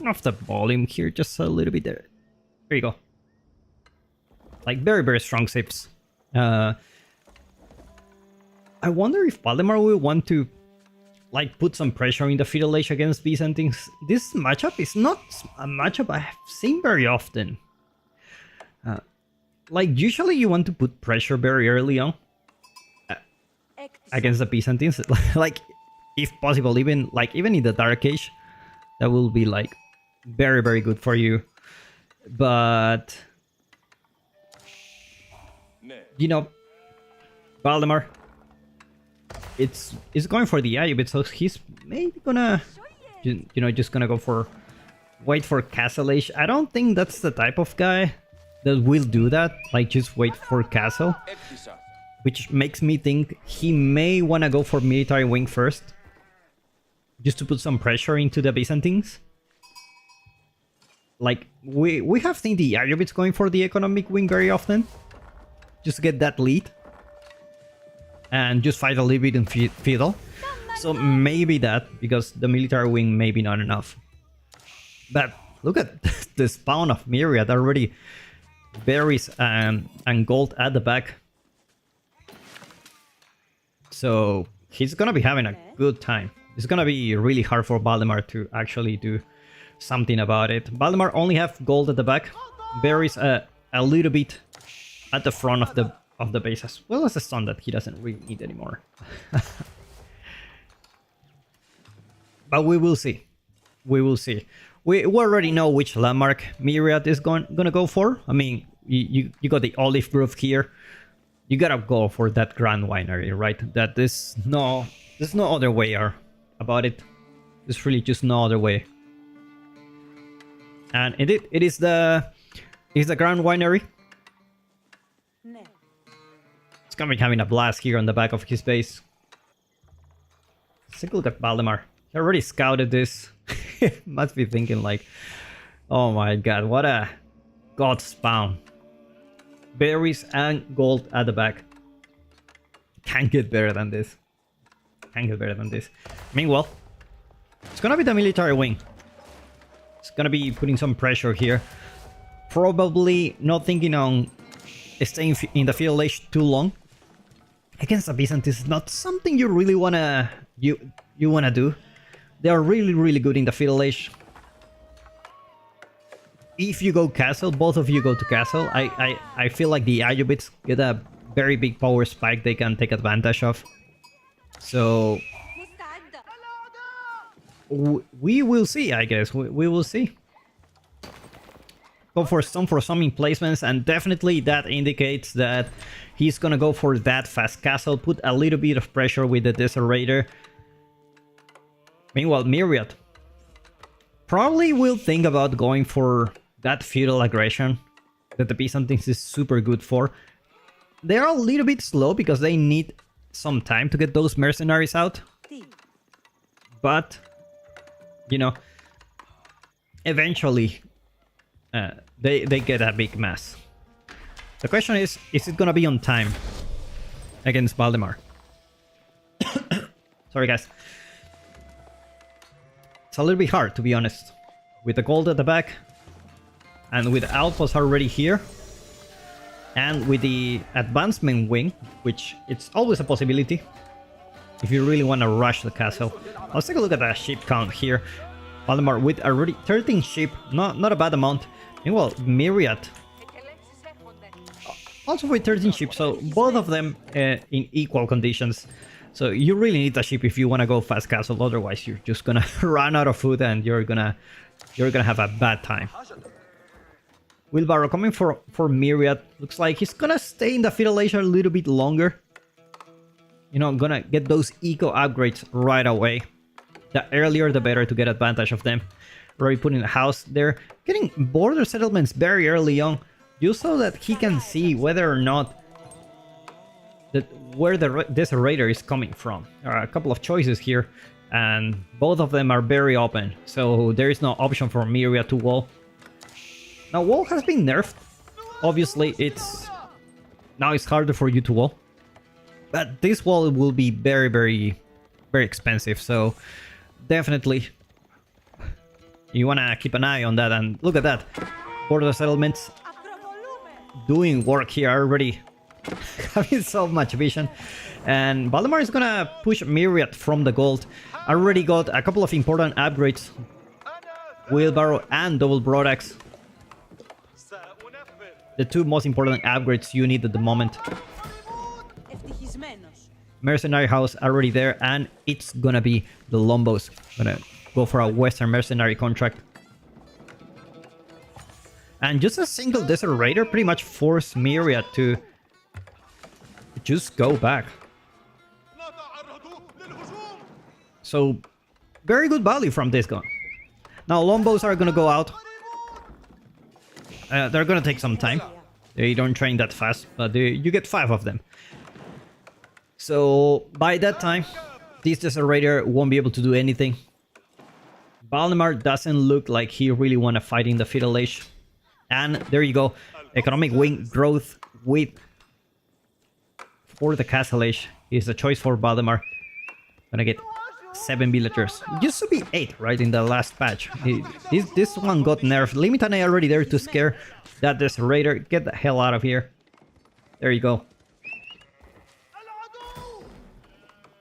turn off the volume here just a little bit there. There you go. Like very, very strong sips. I wonder if Valdemar will want to like put some pressure in the Fiddle Age against Byzantines. This matchup is not a matchup I have seen very often. Like usually you want to put pressure very early on against the Byzantines. Like if possible, even in the Dark Age, that will be like very, very good for you. But you know, Valdemar, it's going for the Ayubit, so he's maybe gonna, you know, just gonna go for wait for Castle Age. I don't think that's the type of guy that will do that, like just wait for Castle, which makes me think he may wanna go for Military Wing first, just to put some pressure into the Byzantines. Like we have seen the Ayubits going for the Economic Wing very often, just to get that lead and just fight a little bit in Fiddle. So maybe that, because the Military Wing may be not enough. But look at the spawn of Myriad already. Berries and gold at the back. So he's gonna be having a good time. It's gonna be really hard for Valdemar to actually do something about it. Valdemar only have gold at the back. Berries a little bit at the front of the base, as well as a stun that he doesn't really need anymore. But we will see. We will see. We already know which landmark Myriad is gonna go for. I mean, you got the Olive Grove here. You gotta go for that Grand Winery, right? That there's no other way about it. There's really just no other way. And it is the Grand Winery. It's gonna be having a blast here on the back of his base. Let's take a look at Valdemar. He already scouted this. Must be thinking like, oh my god, what a god spawn. Berries and gold at the back. Can't get better than this. Can't get better than this. Meanwhile, it's gonna be the Military Wing. It's gonna be putting some pressure here. Probably not thinking on staying in the Fiddle Age too long. Against the Byzantines is not something you really wanna you wanna do. They are really, really good in the Fiddle Age. If you go Castle, both of you go to Castle. I feel like the Ayubits get a very big power spike they can take advantage of. So we will see, I guess. We will see. Go for some emplacements, and definitely that indicates that he's gonna go for that fast castle, put a little bit of pressure with the Desert Raider. Meanwhile, Myriad probably will think about going for that feudal aggression that the Byzantines is super good for. They are a little bit slow because they need some time to get those mercenaries out. But, you know, eventually they get a big mass. The question is it gonna be on time against Valdemar? Sorry guys. It's a little bit hard, to be honest. With the gold at the back, and with outposts already here, and with the advancement wing, which it's always a possibility if you really want to rush the castle. Let's take a look at the ship count here. Valdemar with already 13 ship, not a bad amount. Meanwhile, Myriad also with 13 ships, so both of them in equal conditions. So you really need a ship if you want to go fast castle, otherwise you're just gonna run out of food and you're gonna have a bad time. Wheelbarrow coming for Myriad. Looks like he's gonna stay in the Fiddle Age a little bit longer. You know, gonna get those eco upgrades right away. The earlier the better to get advantage of them. Already putting a house there. Getting border settlements very early on, just so that he can see whether or not where the Desert Raider is coming from. There are a couple of choices here, and both of them are very open, so there is no option for Myriad to wall. Now wall has been nerfed. Obviously now it's harder for you to wall, but this wall will be very, very, very expensive, so definitely You want to keep an eye on that. And look at that. Border settlements doing work here already. Having so much vision. And Valdemar is gonna push Myriad from the gold. Already got a couple of important upgrades. Wheelbarrow and double broadaxe. The two most important upgrades you need at the moment. Mercenary house already there, and it's gonna be the Lombos. Gonna go for a Western mercenary contract. And just a single Desert Raider pretty much forced Myriad to just go back. So, very good value from this gun. Now, Lombos are gonna go out. They're gonna take some time. They don't train that fast, but you get 5 of them. So, by that time, this Desert Raider won't be able to do anything. Valdemar doesn't look like he really want to fight in the Feudal Age. And there you go. Economic wing growth with for the Castle Age is a choice for Valdemar. Gonna get 7 villagers. It used to be 8, right, in the last patch. This one got nerfed. Limitane already there to scare that Desert Raider. Get the hell out of here. There you go.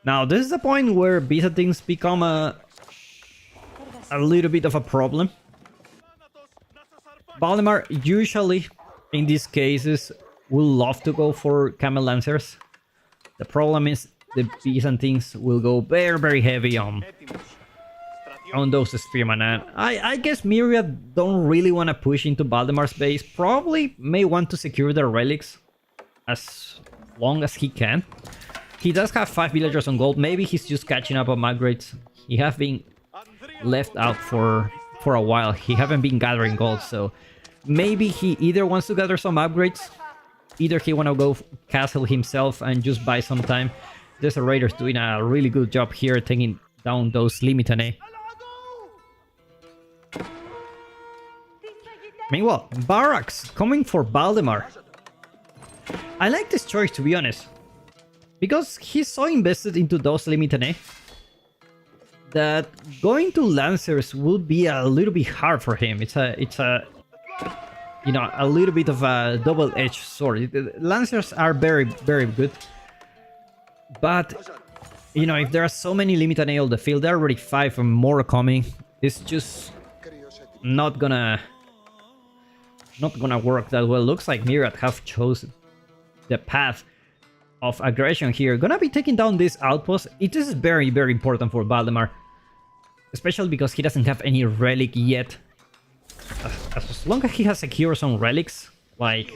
Now, this is the point where Byzantines become a little bit of a problem. Valdemar usually, in these cases, will love to go for Camel Lancers. The problem is the Byzantines will go very, very heavy on those Spearmen. And I guess Myriad don't really want to push into Valdemar's base. Probably may want to secure the relics as long as he can. He does have 5 villagers on gold. Maybe he's just catching up on upgrades. He have been left out for a while. He haven't been gathering gold, so maybe he either wants to gather some upgrades, either he want to go castle himself and just buy some time. Desert Raider's doing a really good job here, taking down those Limitane. Meanwhile, Barracks coming for Valdemar. I like this choice, to be honest, because he's so invested into those Limitane that going to Lancers will be a little bit hard for him. It's a you know, a little bit of a double-edged sword. Lancers are very, very good, but you know, if there are so many Limitane on the field, there are already 5 and more coming. It's just not gonna work that well. Looks like Myriad have chosen the path of aggression here. Gonna be taking down this outpost. It is very, very important for Valdemar, especially because he doesn't have any relic yet. As long as he has secured some relics, like,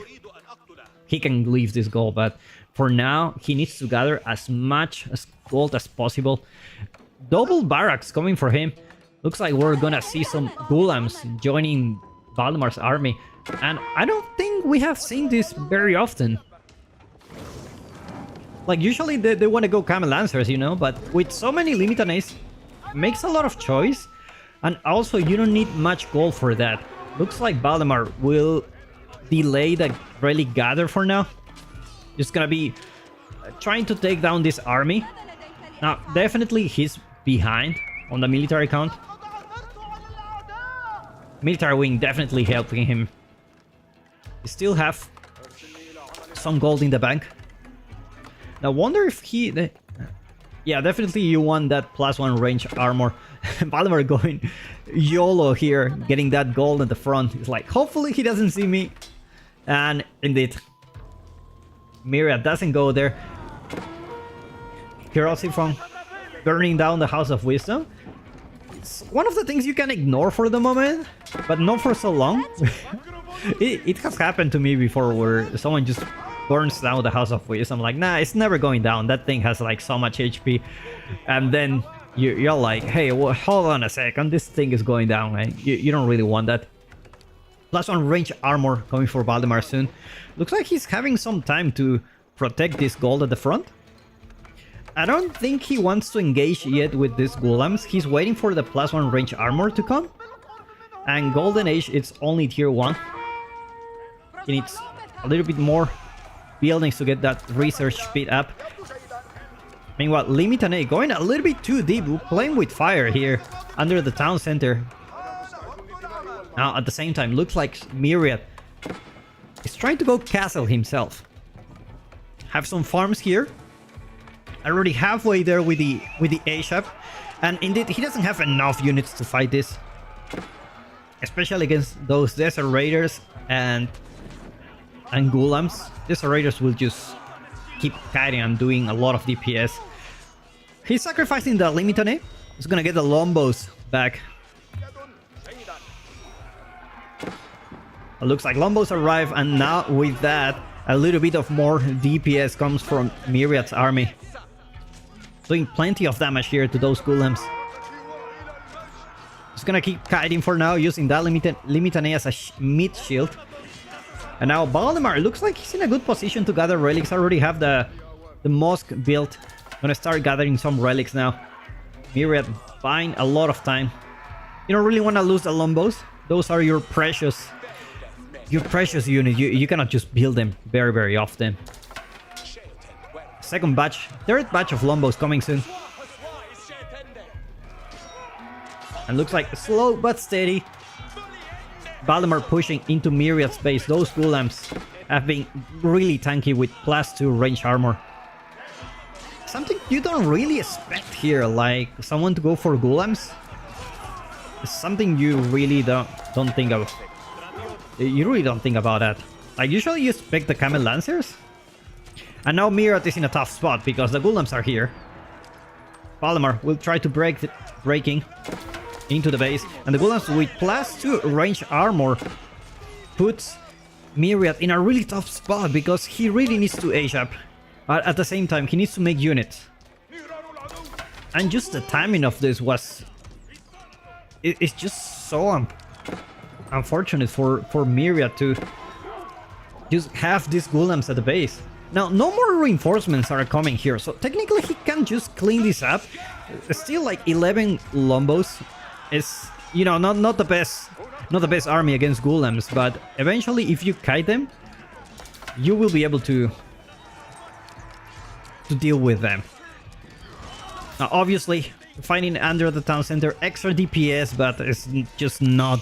he can leave this goal. But for now, he needs to gather as much as gold as possible. Double barracks coming for him. Looks like we're gonna see some Gulams joining Valdemar's army, and I don't think we have seen this very often. Like, usually they want to go Camel Lancers, you know, but with so many Limitanes, makes a lot of choice, and also you don't need much gold for that. Looks like Valdemar will delay the relic gather for now. Just gonna be trying to take down this army. Now, definitely he's behind on the military count. Military wing definitely helping him. He still have some gold in the bank. Now, wonder if he... Yeah, definitely you want that +1 range armor. Valdemar going YOLO here, getting that gold at the front. It's like, hopefully he doesn't see me. And indeed, Myriad doesn't go there. Hierosifon burning down the House of Wisdom. It's one of the things you can ignore for the moment, but not for so long. It has happened to me before where someone just burns down the House of Wisdom. I'm like, nah, it's never going down. That thing has like so much HP. And then you're like, hey, well, hold on a second. This thing is going down, right? You don't really want that. +1 range armor coming for Valdemar soon. Looks like he's having some time to protect this gold at the front. I don't think he wants to engage yet with these Gulams. He's waiting for the +1 range armor to come. And Golden Age, it's only tier 1. He needs a little bit more buildings to get that research speed up. Meanwhile, Limitane going a little bit too deep, playing with fire here under the town center. Now, at the same time, looks like Myriad is trying to go castle himself. Have some farms here. Already halfway there with the A-Shop. And indeed, he doesn't have enough units to fight this. Especially against those Desert Raiders and Ghulams. Desert Raiders will just keep kiting and doing a lot of DPS. He's sacrificing the Limitane. He's gonna get the Lombos back. It looks like Lombos arrive, and now with that, a little bit of more DPS comes from Myriad's army. Doing plenty of damage here to those Ghulams. He's gonna keep kiting for now, using that Limitane as a mid shield. And now Valdemar looks like he's in a good position to gather relics. I already have the mosque built. Gonna start gathering some relics now. Myriad buying a lot of time. You don't really want to lose the Lombos. Those are your precious unit. You cannot just build them very often. Second batch, third batch of Lombos coming soon. And looks like slow but steady. Valdemar pushing into Myriad's base. Those Ghulams have been really tanky with +2 range armor. Something you don't really expect here, like someone to go for Ghulams. It's something you really don't think of. You really don't think about that. Like usually you expect the Camel Lancers. And now Myriad is in a tough spot because the Ghulams are here. Valdemar will try to breaking into the base, and the Ghulams with +2 range armor puts Myriad in a really tough spot because he really needs to A-Shop. But at the same time, he needs to make units. And just the timing of this was... It's just so unfortunate for Myriad to just have these Ghulams at the base. Now, no more reinforcements are coming here, so technically he can just clean this up. Still like 11 Lombos is, you know, not the best army against Ghulams, but eventually if you kite them, you will be able to deal with them. Now, obviously, fighting under the town center, extra DPS, but it's just not...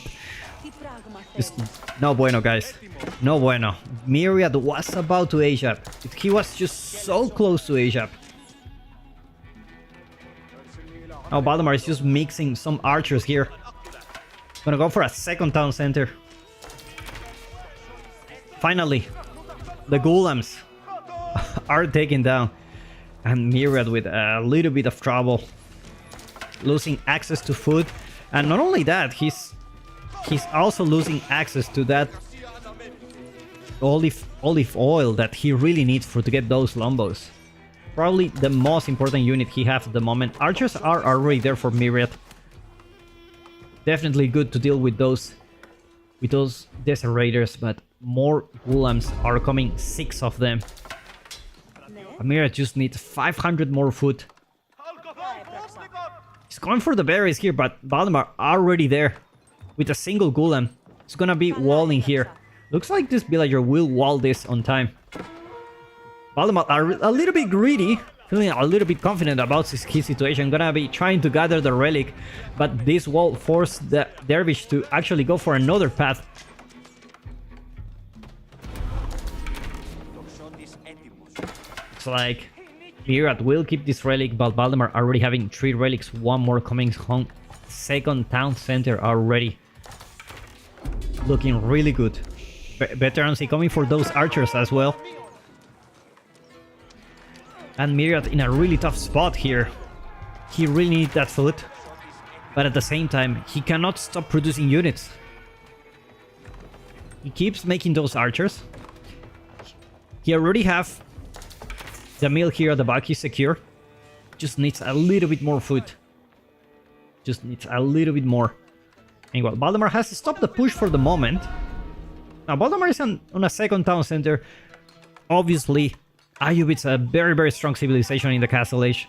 It's no bueno, guys. No bueno. Myriad was about to A-Shop. He was just so close to A-Shop. Now Valdemar is just mixing some archers here. Gonna go for a second town center. Finally, the Ghulams are taken down. And Myriad with a little bit of trouble. Losing access to food. And not only that, he's also losing access to that olive oil that he really needs to get those Lombos. Probably the most important unit he has at the moment. Archers are already there for Myriad. Definitely good to deal with those Desert Raiders, but more Ghulams are coming, 6 of them. Myriad just needs 500 more food. He's going for the berries here, but Valdemar already there with a single Ghulam. It's gonna be walling here. Looks like this villager will wall this on time. Valdemar are a little bit greedy, feeling a little bit confident about his situation. Gonna be trying to gather the relic, but this wall forced the dervish to actually go for another path. Looks like Myriad will keep this relic, but Valdemar already having 3 relics, 1 more coming home. Second town center already. Looking really good. Veterancy coming for those archers as well. And Myriad in a really tough spot here. He really needs that food. But at the same time, he cannot stop producing units. He keeps making those archers. He already have the mill here at the back. He's secure. Just needs a little bit more food. Just needs a little bit more. Anyway, Valdemar has to stop the push for the moment. Now, Valdemar is on a second town center. Obviously, Ayyubid's a very strong civilization in the Castle Age.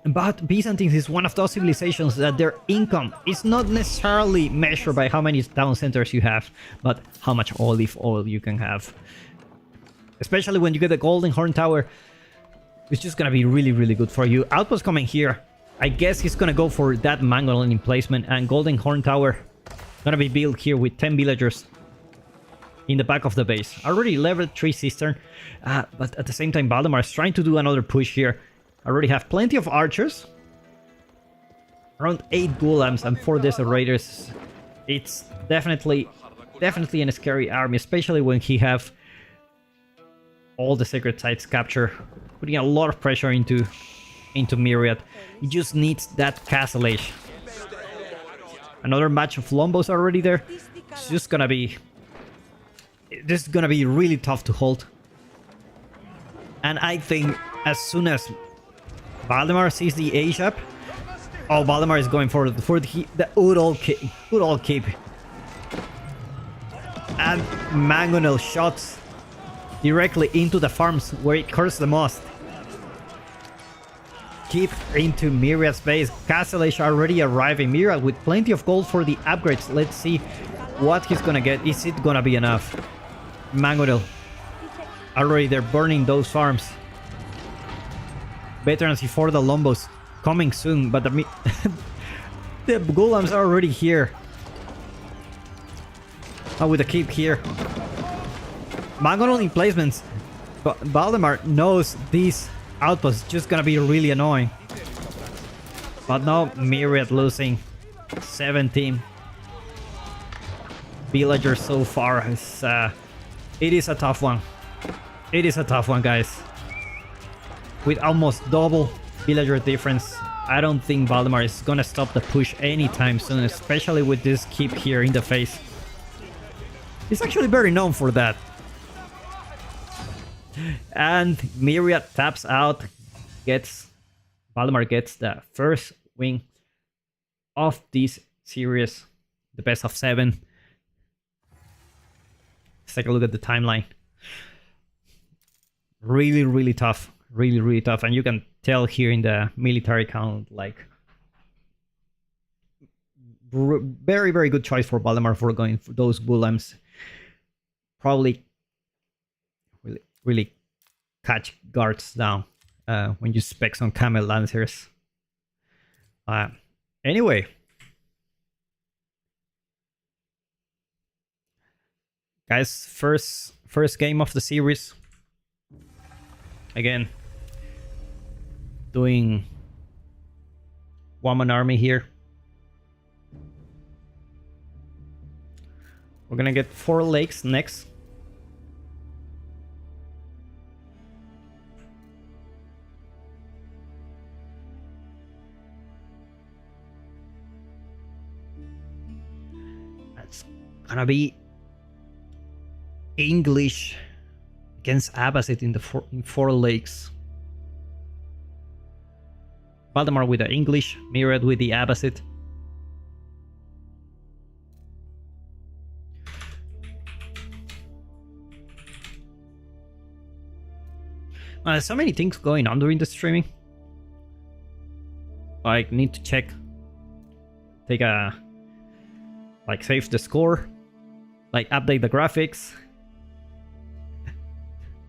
But Byzantines is one of those civilizations that their income is not necessarily measured by how many town centers you have, but how much olive oil you can have. Especially when you get the Golden Horn Tower, it's just gonna be really good for you. Outpost coming here. I guess he's gonna go for that mangonel in placement, and Golden Horn Tower gonna be built here with 10 villagers in the back of the base. Already leveled 3 Cistern, but at the same time Valdemar is trying to do another push here. Already have plenty of archers. Around 8 golems and 4 desert raiders. It's definitely a scary army, especially when he have all the sacred sites captured, putting a lot of pressure into Myriad. He just needs that castle age. Another match of Lombos already there. It's just gonna be... This is gonna be really tough to hold. And I think as soon as Valdemar sees the age up... Oh, Valdemar is going for the Udall keep. And mangonel shots directly into the farms where it hurts the most. Keep into Myriad's base. Castle Age already arriving. Myriad with plenty of gold for the upgrades. Let's see what he's gonna get. Is it gonna be enough? Mangonel. Already they're burning those farms. Veterans before the Lombos. Coming soon, but the golems are already here. Oh, with the keep here. Mangonel in placements. But Valdemar knows these outposts just gonna be really annoying. But now Myriad losing 17 villagers so far. It is a tough one. It is a tough one, guys. With almost double villager difference, I don't think Valdemar is gonna stop the push anytime soon, especially with this keep here in the face. He's actually very known for that. And Myriad taps out, Valdemar gets the first win of this series, the best of 7. Let's take a look at the timeline. Really tough. Really tough, and you can tell here in the military count, like very good choice for Valdemar for going for those golems. Probably really catch guards down when you spec some camel lancers. Anyway, guys, first game of the series. Again, doing one-man army here. We're gonna get 4 lakes next. That's gonna be English against Abbasid in 4 lakes. Valdemar with the English, Myriad with the Abbasid. There's so many things going on during the streaming. I need to check. Take a... Like, save the score. Like, update the graphics.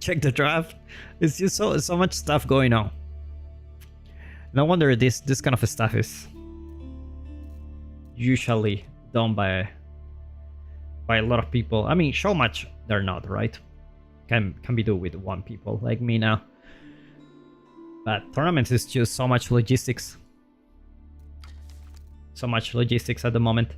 Check the draft. It's just so much stuff going on. No wonder this kind of stuff is usually done by a lot of people. I mean, Showmatch they're not, right? Can be done with 1 people like me now. But tournaments is just so much logistics. So much logistics at the moment.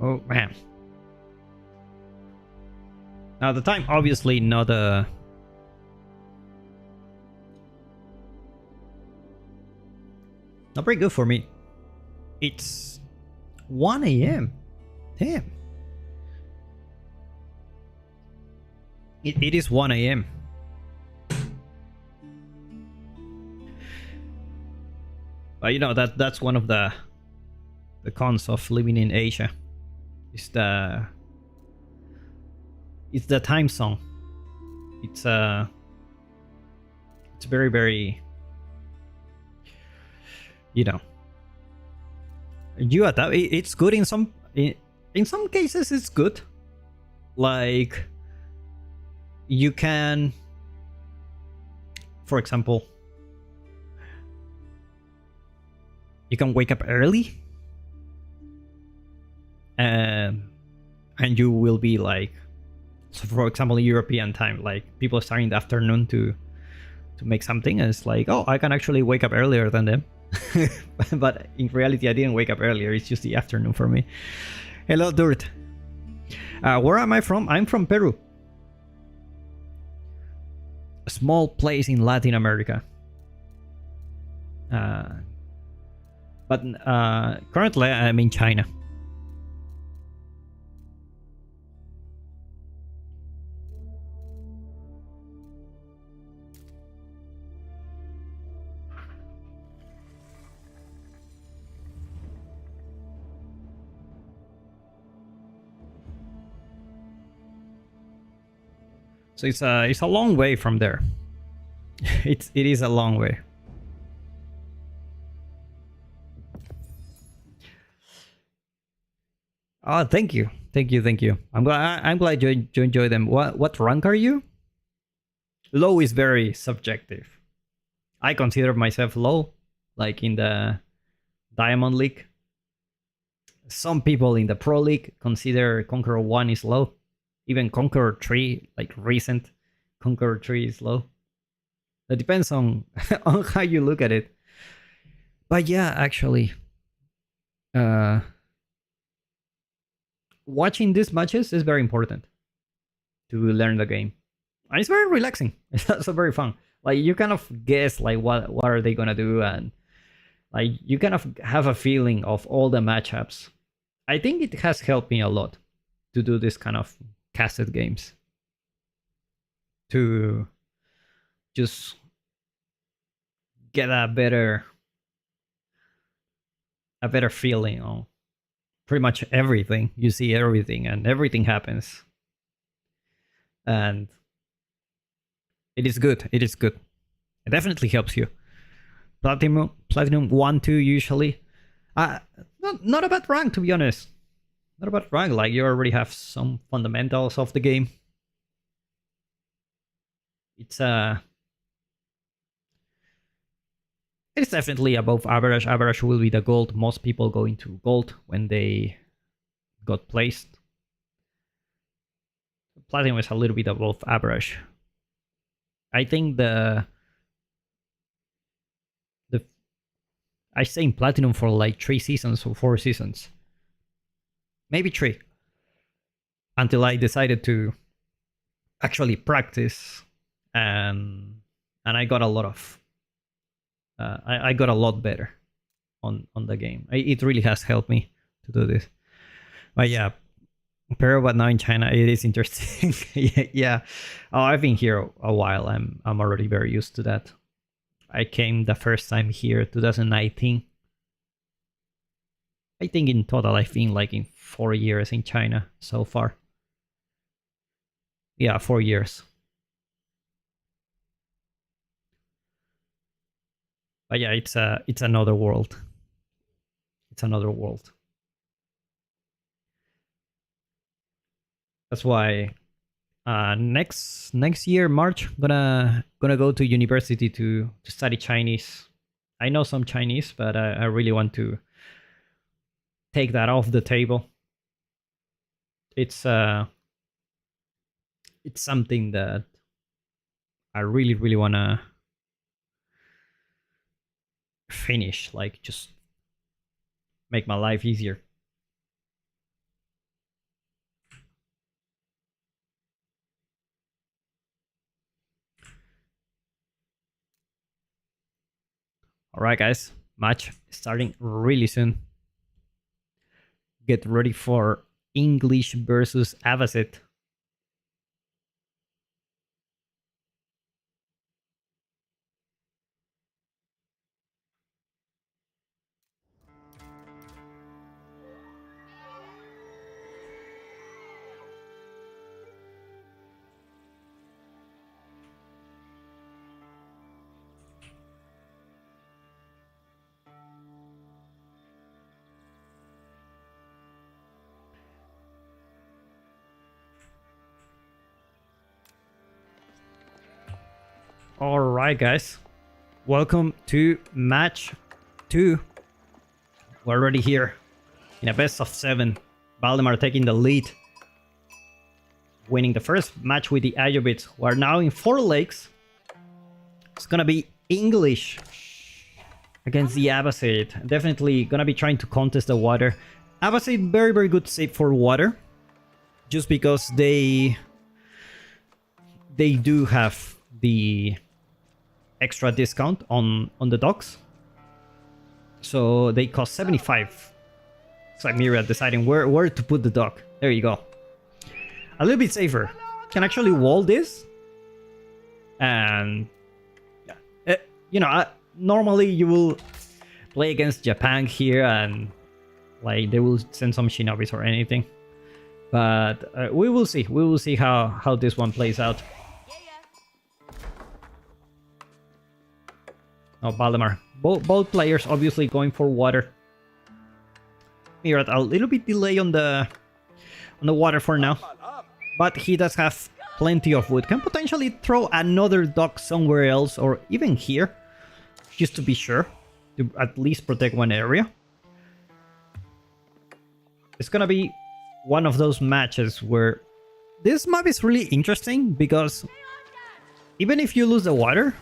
Oh man. Now the time obviously not not very good for me. It's 1 AM. Damn. It is 1 AM. But you know that's one of the cons of living in Asia. It's the time zone. It's very, you know, You adapt. It's good in some cases. It's good. Like you can, for example, you can wake up early, and you will be like, so for example, European time, like people start in the afternoon to make something, and it's like, oh, I can actually wake up earlier than them. But in reality, I didn't wake up earlier. It's just the afternoon for me. Hello, Dirt. Where am I from? I'm from Peru. A small place in Latin America. But currently, I'm in China. So it's a long way from there. It is a long way. Oh, thank you. I'm glad you enjoy them. What rank are you? Low is very subjective. I consider myself low, like in the Diamond League. Some people in the Pro League consider Conqueror 1 is low. Even Conqueror 3, like recent Conqueror 3 is low. It depends on on how you look at it. But yeah, actually, watching these matches is very important to learn the game. And it's very relaxing. It's also very fun. Like you kind of guess like what are they gonna do, and like you kind of have a feeling of all the matchups. I think it has helped me a lot to do this kind of casted games, to just get a better feeling on pretty much everything. You see everything, and everything happens, and it is good. It definitely helps you. Platinum 1, 2 usually. Not a bad rank, to be honest. Not a bad rank. Like you already have some fundamentals of the game. It's it's definitely above average. Average will be the gold. Most people go into gold when they got placed. Platinum is a little bit above average. I think the I stay in platinum for like 3 seasons or 4 seasons, maybe 3, until I decided to actually practice, and I got a lot of I got a lot better on the game. It really has helped me to do this. But yeah, Peru, but now in China, it is interesting. Yeah. Oh, I've been here a while. I'm already very used to that. I came the first time here 2019. I think in total I've been like in 4 years in China so far. Yeah, 4 years. But yeah, it's another world. It's another world. That's why next year March gonna go to university to study Chinese. I know some Chinese, but I really want to take that off the table. It's something that I really wanna finish. Like just make my life easier. All right, guys. Match starting really soon. Get ready for English versus Avacet. Alright guys, welcome to match 2. We're already here in a best of 7. Valdemar taking the lead, winning the first match with the Ayubits. We're now in 4 lakes. It's gonna be English against the Abbasid. Definitely gonna be trying to contest the water. Abbasid, very good save for water, just because they do have the extra discount on the docks, so they cost 75. It's like Myriad deciding where to put the dock. There you go, a little bit safer. Can actually wall this, and you know, normally you will play against Japan here and like they will send some shinobis or anything, but we will see how this one plays out. Oh, Valdemar. Both players obviously going for water. Myriad a little bit delay on the water for now, but he does have plenty of wood. Can potentially throw another dock somewhere else or even here, just to be sure, to at least protect one area. It's gonna be one of those matches where this map is really interesting, because even if you lose the water,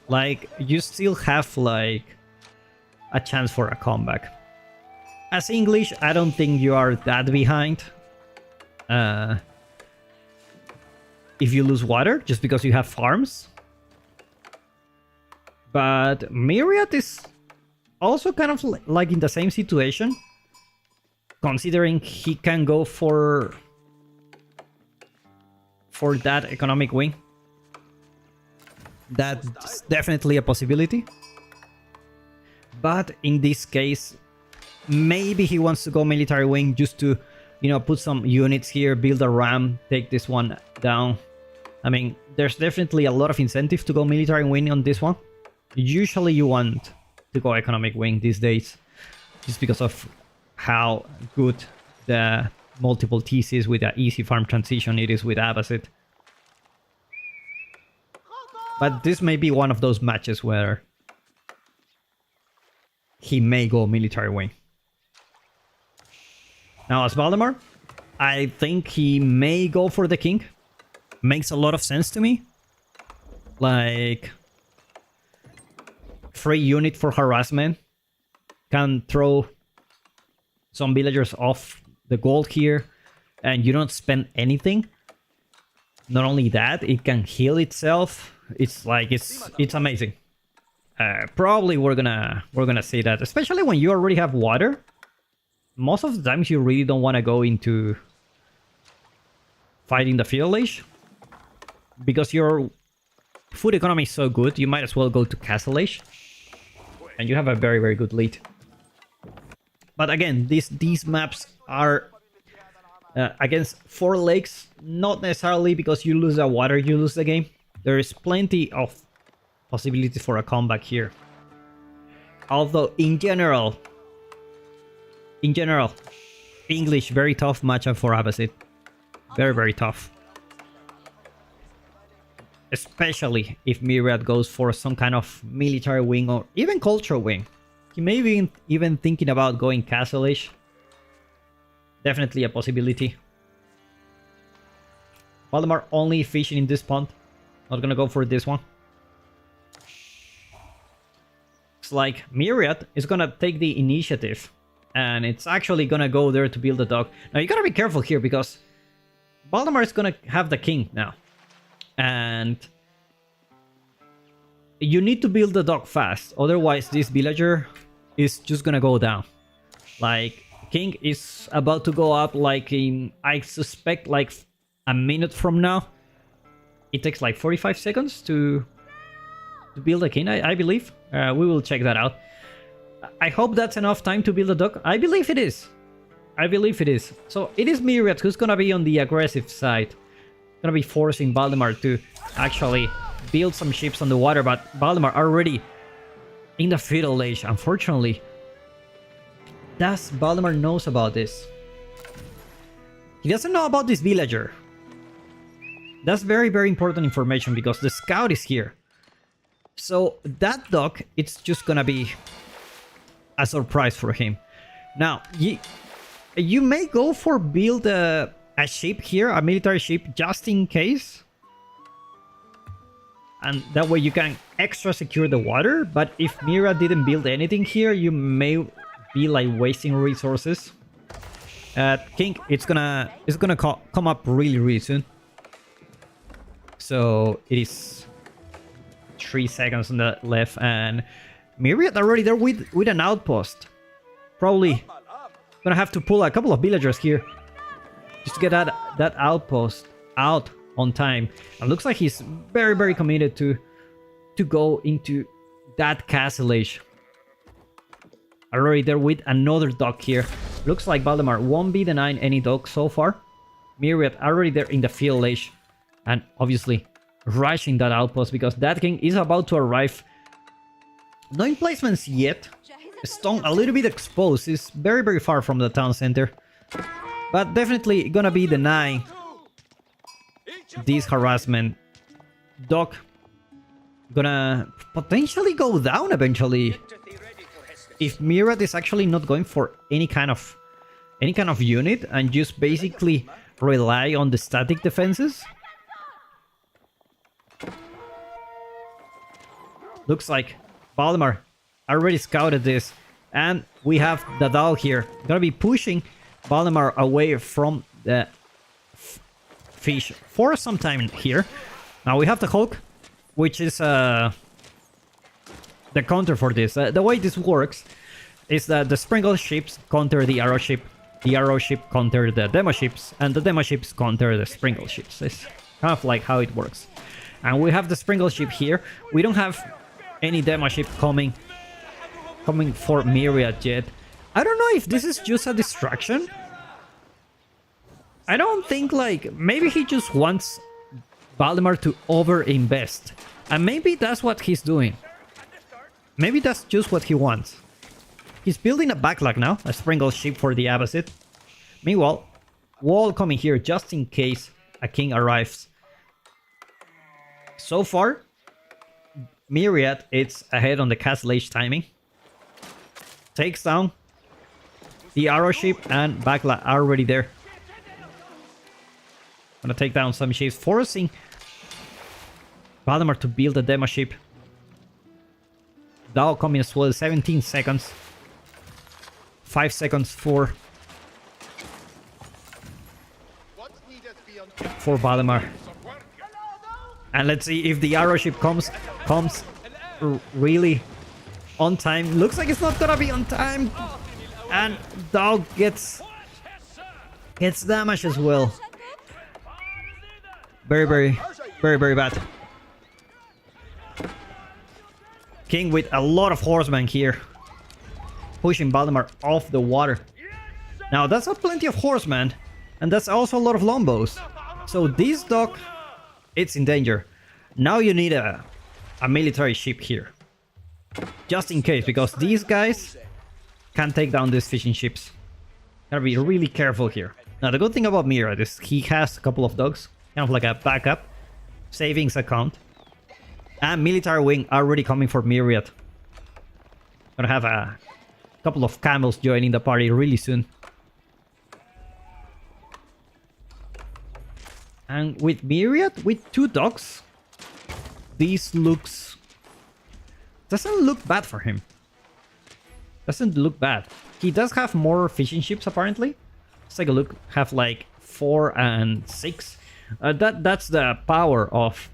like, you still have like a chance for a comeback. As English, I don't think you are that behind if you lose water, just because you have farms. But Myriad is also kind of like in the same situation, considering he can go for that economic wing. That's definitely a possibility. But in this case, maybe he wants to go military wing just to, you know, put some units here, build a ram, take this one down. I mean, there's definitely a lot of incentive to go military wing on this one. Usually you want to go economic wing these days, just because of how good the multiple TCs with the easy farm transition it is with Abbasid. But this may be one of those matches where he may go military wing. Now, as Valdemar, I think he may go for the king. Makes a lot of sense to me. Like, free unit for harassment. Can throw some villagers off the gold here, and you don't spend anything. Not only that, it can heal itself. It's like it's amazing. Probably we're gonna say that, especially when you already have water. Most of the times you really don't want to go into fighting the field age, because your food economy is so good. You might as well go to castle age, and you have a very good lead. But again, these maps are against 4 lakes, not necessarily because you lose the water you lose the game. There is plenty of possibility for a comeback here. Although in general, English very tough matchup for Abbasid. Very tough. Especially if Myriad goes for some kind of military wing or even cultural wing. He may be even thinking about going castle age. Definitely a possibility. Valdemar only fishing in this pond. Not gonna go for this one. It's like Myriad is gonna take the initiative, and it's actually gonna go there to build a dock. Now you gotta be careful here, because Valdemar is gonna have the king now, and you need to build the dock fast, otherwise this villager is just gonna go down. Like, king is about to go up like in, I suspect, like a minute from now. It takes like 45 seconds to build a king, I believe. We will check that out. I hope that's enough time to build a dock. I believe it is. So it is Myriad who's gonna be on the aggressive side. Gonna be forcing Valdemar to actually build some ships on the water, but Valdemar already in the feudal age, unfortunately. Does Valdemar knows about this? He doesn't know about this villager. That's very important information, because the scout is here. So that dock, it's just gonna be a surprise for him. Now, you may go for build a ship here, a military ship, just in case. And that way you can extra secure the water. But if Myriad didn't build anything here, you may be like wasting resources. King, it's gonna come up really soon. So it is 3 seconds on the left, and Myriad already there with an outpost. Probably gonna have to pull a couple of villagers here just to get that outpost out on time. And looks like he's very committed to go into that castle age. Already there with another dock here. Looks like Valdemar won't be denying any dock so far. Myriad already there in the field age, and obviously rushing that outpost because that king is about to arrive. No emplacements yet. Stone a little bit exposed. Is very far from the town center, but definitely gonna be denying this harassment. Dock gonna potentially go down eventually if Myriad is actually not going for any kind of unit and just basically rely on the static defenses. Looks like Valdemar already scouted this, and we have the Dao here gonna be pushing Valdemar away from the fish for some time here. Now we have the Hulk, which is the counter for this. The way this works is that the Sprinkle ships counter the Arrow ship counter the Demo ships, and the Demo ships counter the Sprinkle ships. It's kind of like how it works. And we have the Sprinkle ship here. We don't have any Demo ship coming for Myriad yet. I don't know if this is just a distraction. I don't think, like, maybe he just wants Valdemar to over-invest. And maybe that's what he's doing. Maybe that's just what he wants. He's building a backlog now, a Sprinkle ship for the Abbasid. Meanwhile, wall coming here just in case a king arrives. So far, Myriad, it's ahead on the castle age timing. Takes down the Arrow ship, and backlog are already there. Gonna take down some ships, forcing Valdemar to build a Demo ship. Dao coming as well, 17 seconds. 5 seconds for Valdemar. And let's see if the Arrow ship comes really on time. Looks like it's not gonna be on time. And Dao gets damage as well. Very bad. King with a lot of horsemen here, pushing Valdemar off the water. Now that's not plenty of horsemen, and that's also a lot of longbows. So this dock, it's in danger. Now you need a military ship here, just in case, because these guys can take down these fishing ships. Gotta be really careful here. Now the good thing about Myriad is he has a couple of dogs, kind of like a backup savings account. And military wing already coming for Myriad. Gonna have a couple of camels joining the party really soon. And with Myriad, with 2 dogs, this doesn't look bad for him. Doesn't look bad. He does have more fishing ships apparently. Let's take a look. Have like 4 and 6. That's the power of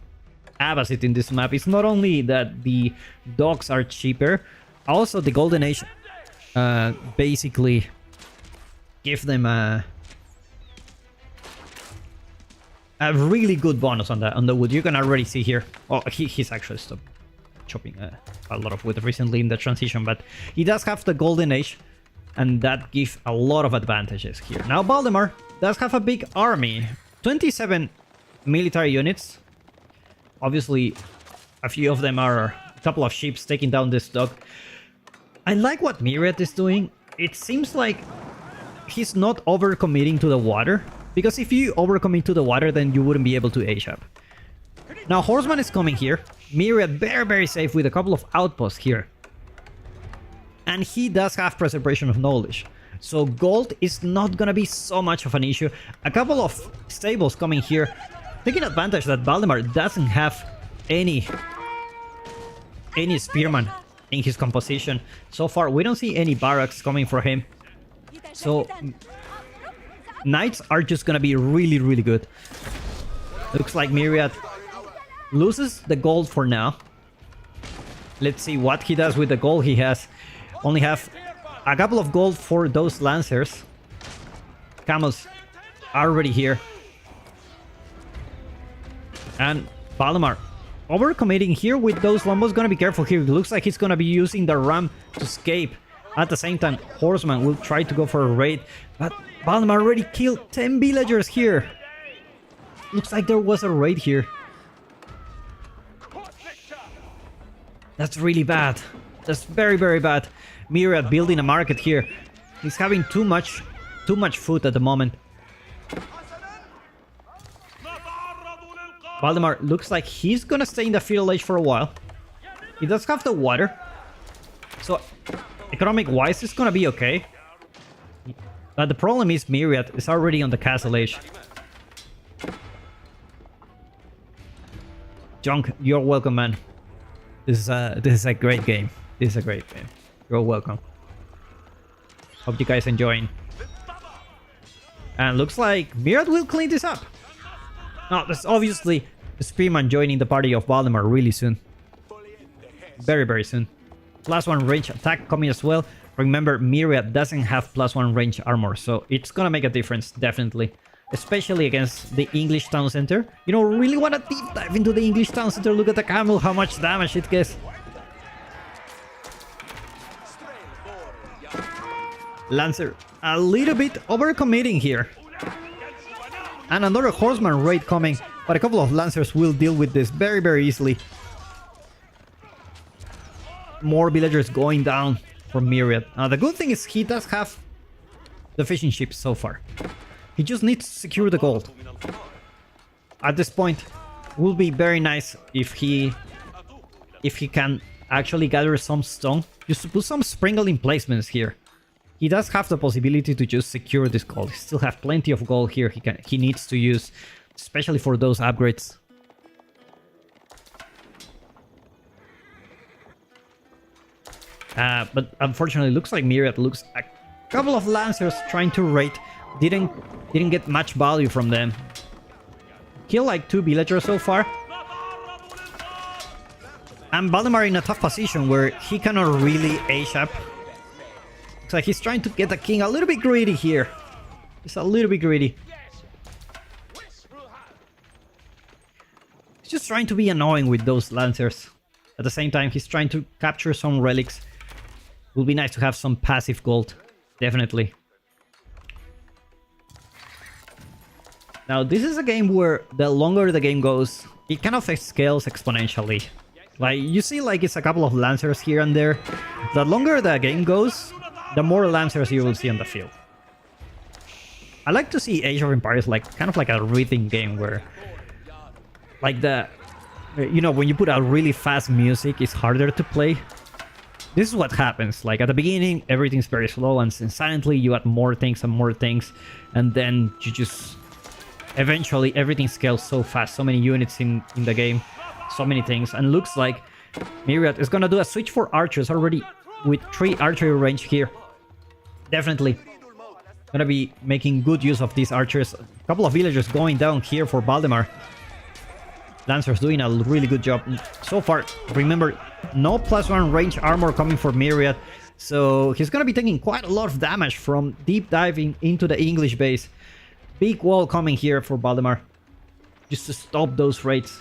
Abbasid in this map. It's not only that the dogs are cheaper, also the Golden Age basically give them a really good bonus on the wood. You can already see here. Oh, he's actually stopped chopping a lot of wood recently in the transition, but he does have the Golden Age, and that gives a lot of advantages here. Now Valdemar does have a big army, 27 military units. Obviously, a few of them are a couple of ships taking down this dock. I like what Myriad is doing. It seems like he's not overcommitting to the water, because if you overcommit to the water, then you wouldn't be able to age up. Now Horseman is coming here, Myriad very safe with a couple of outposts here. And he does have preservation of knowledge. So gold is not gonna be so much of an issue. A couple of stables coming here, taking advantage that Valdemar doesn't have any spearman in his composition. So far, we don't see any barracks coming for him. So knights are just gonna be really good. Looks like Myriad loses the gold for now. Let's see what he does with the gold he has. Only have a couple of gold for those lancers. Camels are already here. And Valdemar overcommitting here with those lombos. Gonna be careful here. It looks like he's gonna be using the ram to escape. At the same time, Horseman will try to go for a raid. But Valdemar already killed 10 villagers here. Looks like there was a raid here. That's really bad. That's very bad. Myriad building a market here. He's having too much food at the moment. Valdemar looks like he's gonna stay in the feudal age for a while. He does have the water. So economic-wise, it's gonna be okay. But the problem is Myriad is already on the castle age. Junk, you're welcome, man. This is a great game. This is a great game. You're welcome. Hope you guys enjoying. And looks like Myriad will clean this up. Now, there's obviously the Spearman joining the party of Valdemar really soon. Very soon. +1 range attack coming as well. Remember, Myriad doesn't have +1 range armor, so it's gonna make a difference, definitely. Especially against the English town center. You know, really want to deep dive into the English town center. Look at the camel, how much damage it gets. Lancer a little bit overcommitting here. And another horseman raid coming, but a couple of lancers will deal with this very easily. More villagers going down from Myriad. The good thing is he does have the fishing ships so far. He just needs to secure the gold. At this point, will be very nice if he can actually gather some stone. Just to put some sprinkle emplacements here. He does have the possibility to just secure this gold. He still have plenty of gold here he needs to use, especially for those upgrades. But unfortunately, looks like Myriad looks a couple of lancers trying to raid. Didn't get much value from them. Kill like 2 villagers so far. And Valdemar in a tough position where he cannot really age up. Looks like he's trying to get the king a little bit greedy here. He's a little bit greedy. He's just trying to be annoying with those lancers. At the same time, he's trying to capture some relics. Would be nice to have some passive gold. Definitely. Now, this is a game where the longer the game goes, it kind of scales exponentially. Like, you see like it's a couple of lancers here and there. The longer the game goes, the more lancers you will see on the field. I like to see Age of Empires like kind of like a rhythm game where like you know, when you put out really fast music, it's harder to play. This is what happens. Like at the beginning, everything's very slow, and silently you add more things and more things, and then you just eventually everything scales so fast. So many units in the game, so many things, and looks like Myriad is gonna do a switch for archers already with 3 archery range here. Definitely gonna be making good use of these archers. A couple of villagers going down here for Valdemar. Lancers doing a really good job so far. Remember, no +1 range armor coming for Myriad, so he's gonna be taking quite a lot of damage from deep diving into the English base. Big wall coming here for Valdemar, just to stop those raids.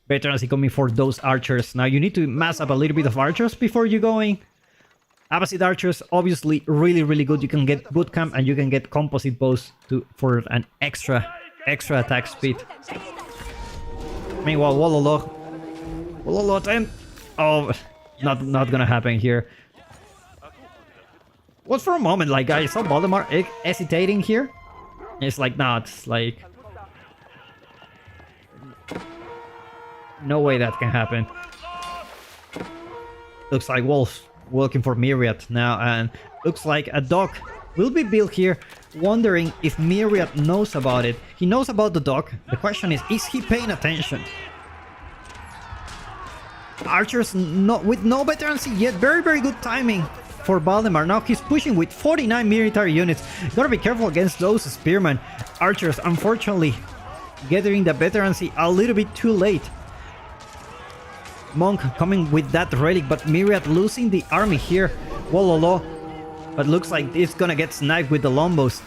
Veterans coming for those archers. Now you need to mass up a little bit of archers before you going. Apposite archers, obviously really good. You can get bootcamp and you can get composite bows for an extra attack speed. Meanwhile, Wololo time. Oh, not gonna happen here. Was for a moment like I saw Valdemar hesitating here. It's like, no, it's like... No way that can happen. Looks like Wolf's working for Myriad now, and looks like a dock will be built here, wondering if Myriad knows about it. He knows about the dock. The question is he paying attention? Archers with no veterancy yet. Very, very good timing for Valdemar. Now he's pushing with 49 military units. Gotta be careful against those spearmen. Archers, unfortunately, gathering the veterancy a little bit too late. Monk coming with that relic, but Myriad losing the army here. Wololo. But looks like it's gonna get sniped with the Lombos.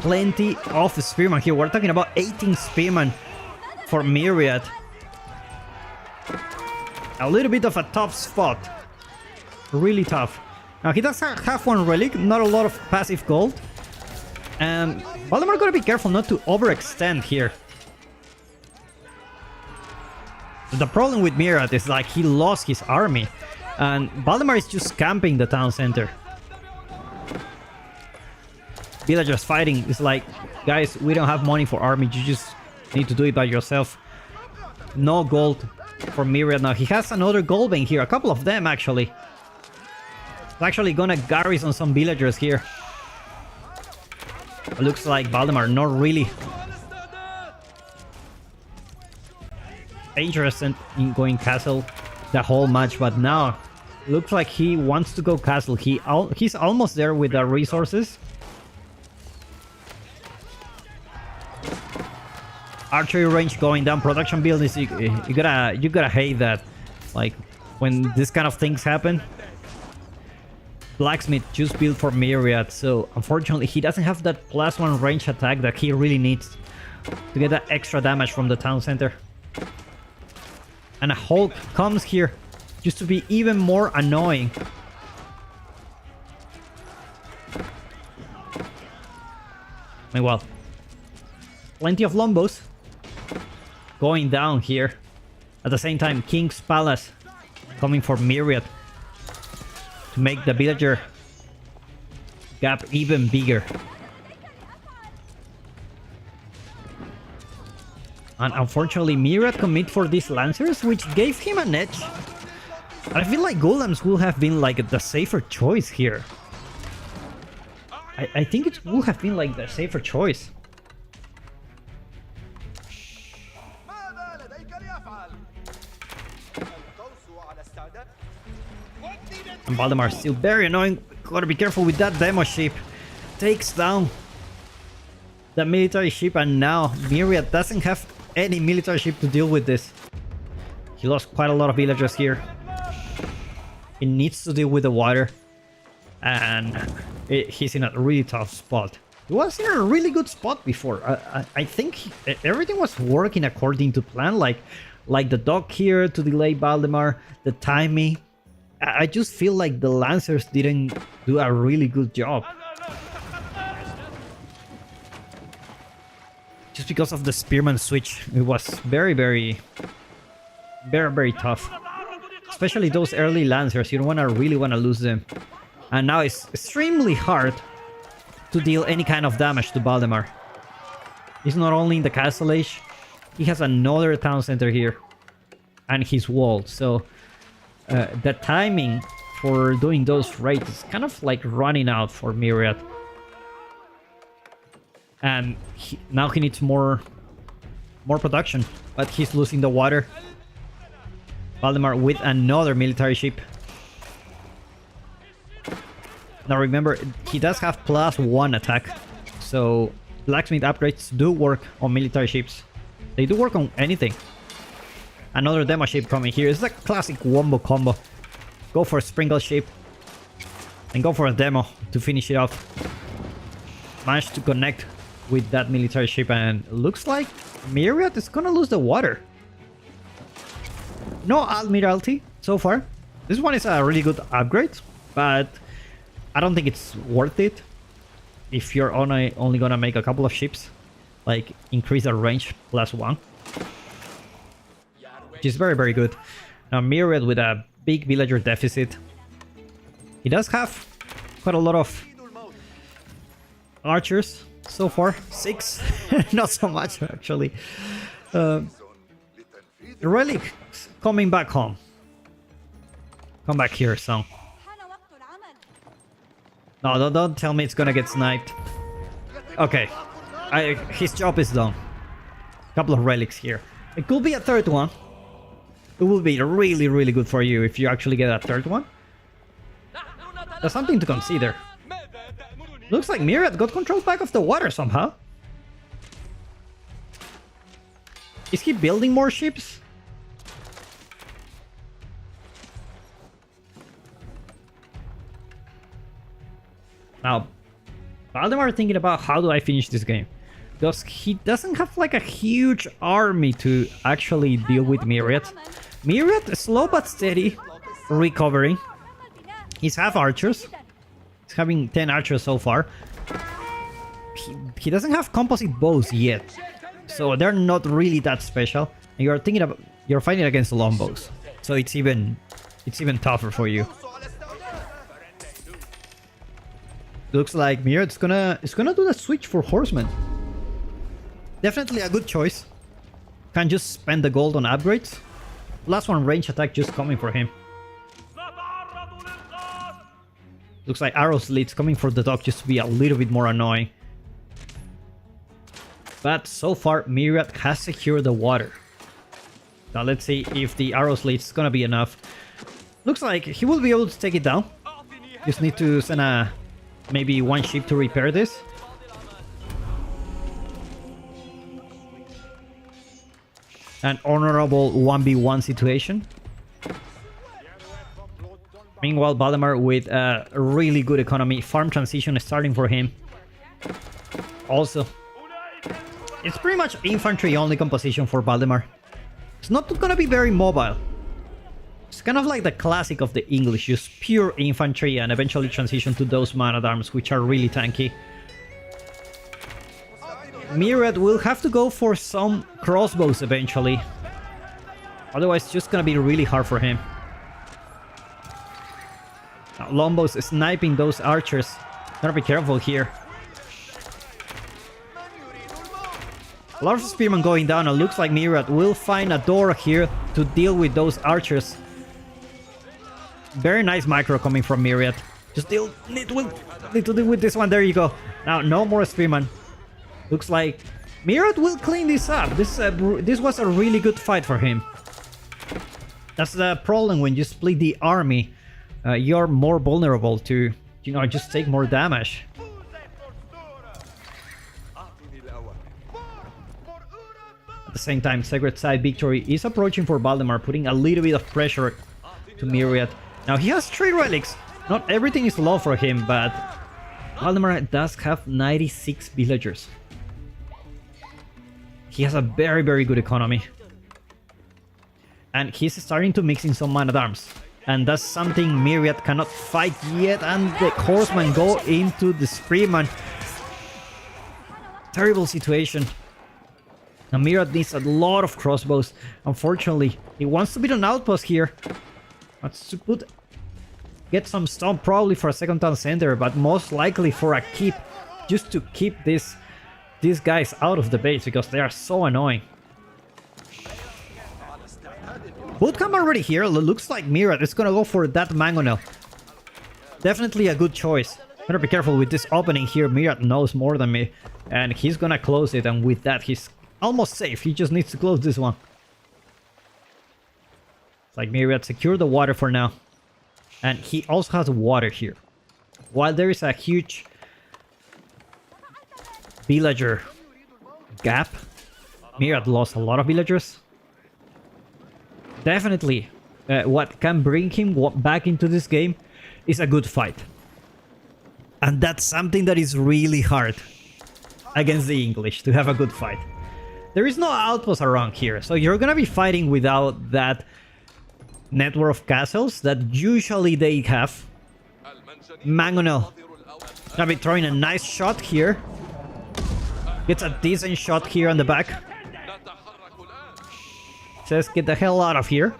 Plenty of spearmen here. We're talking about 18 spearmen for Myriad. A little bit of a tough spot. Really tough. Now he does have one relic, not a lot of passive gold. And Valdemar gotta be careful not to overextend here. The problem with Myriad is like he lost his army. And Valdemar is just camping the town center. Villagers fighting is like, guys, we don't have money for army. You just need to do it by yourself. No gold for Myriad now. He has another gold vein here. A couple of them, actually. He's actually gonna garrison some villagers here. It looks like Valdemar not really interested in going castle the whole match, but now looks like he wants to go castle. He's almost there with the resources. Archery range going down. Production buildings, you gotta hate that. Like when this kind of things happen. Blacksmith just built for Myriad, so unfortunately he doesn't have that +1 range attack that he really needs to get that extra damage from the town center. And a Hulk comes here just to be even more annoying. Meanwhile, plenty of Lombos going down here. At the same time, King's Palace coming for Myriad to make the villager gap even bigger. And unfortunately, Myriad commit for these Lancers, which gave him an edge. I feel like Golems would have been like the safer choice here. I think it would have been like the safer choice. And Valdemar still very annoying. Gotta be careful with that demo ship. Takes down the military ship, and now Myriad doesn't have any military ship to deal with this. He lost quite a lot of villagers here. He needs to deal with the water, and he's in a really tough spot. He was in a really good spot before. I think everything was working according to plan, like the dock here to delay Valdemar, the timing. I just feel like the Lancers didn't do a really good job. Just because of the Spearman switch, it was very, very tough. Especially those early Lancers, you don't really want to lose them. And now it's extremely hard to deal any kind of damage to Valdemar. He's not only in the Castle Age, he has another town center here. And his wall, so the timing for doing those raids is kind of like running out for Myriad. And now he needs more production, but he's losing the water. Valdemar with another military ship. Now remember, he does have +1 attack, so blacksmith upgrades do work on military ships. They do work on anything. Another demo ship coming here. It's a classic wombo combo. Go for a sprinkle ship and go for a demo to finish it off. Managed to connect with that military ship, and looks like Myriad is gonna lose the water. No Admiralty so far. This one is a really good upgrade, but I don't think it's worth it if you're only gonna make a couple of ships. Like increase the range +1. Which is very, very good. Now Myriad with a big villager deficit. He does have quite a lot of archers so far. 6. Not so much, actually. Relic coming back home. Come back here, son. No, don't tell me it's gonna get sniped. Okay. His job is done. Couple of relics here. It could be a third one. It will be really, really good for you if you actually get a third one. That's something to consider. Looks like Myriad got control back of the water somehow. Is he building more ships? Now, Valdemar thinking about how do I finish this game. Because he doesn't have like a huge army to actually deal with Myriad. Myriad is slow but steady, recovering. He's half archers. He's having 10 archers so far. He doesn't have composite bows yet. So they're not really that special. And you're fighting against longbows. So it's even tougher for you. Looks like Myriad's gonna do the switch for horsemen. Definitely a good choice. Can't just spend the gold on upgrades. Last one range attack just coming for him. Looks like arrow slits coming for the dog just to be a little bit more annoying. But so far Myriad has secured the water. Now let's see if the arrow slits is gonna be enough. Looks like he will be able to take it down. Just need to send maybe one ship to repair this. An honorable 1v1 situation. Meanwhile, Valdemar with a really good economy. Farm transition is starting for him. Also, it's pretty much infantry only composition for Valdemar. It's not gonna be very mobile. It's kind of like the classic of the English, just pure infantry and eventually transition to those man-at-arms, which are really tanky. Myriad will have to go for some crossbows eventually. Otherwise, it's just gonna be really hard for him. Now, longbows sniping those archers. Gotta be careful here. A lot of spearmen going down, and looks like Myriad will find a door here to deal with those archers. Very nice micro coming from Myriad. Just need to deal with this one. There you go. Now, no more spearmen. Looks like Myriad will clean this up. This was a really good fight for him. That's the problem when you split the army. You're more vulnerable to, just take more damage. At the same time, Sacred Side victory is approaching for Valdemar, putting a little bit of pressure to Myriad. Now he has 3 relics. Not everything is low for him, but Valdemar does have 96 villagers. He has a very, very good economy. And he's starting to mix in some man-at-arms. And that's something Myriad cannot fight yet. And the horsemen go into the spearmen. Terrible situation. Now Myriad needs a lot of crossbows. Unfortunately, he wants to build an outpost here. Wants to get some stone probably for a second town center, but most likely for a keep. Just to keep these guys out of the base because they are so annoying. Bootcamp already here. Looks like Myriad is gonna go for that mangonel. Definitely a good choice. Better be careful with this opening here. Myriad knows more than me, and he's gonna close it, and with that he's almost safe. He just needs to close this one. It's like Myriad secured the water for now, and he also has water here. While there is a huge villager gap, Myriad lost a lot of villagers. Definitely, what can bring him back into this game is a good fight. And that's something that is really hard against the English, to have a good fight. There is no outpost around here, so you're gonna be fighting without that network of castles that usually they have. Mangonel gonna be throwing a nice shot here. Gets a decent shot here on the back. Says get the hell out of here.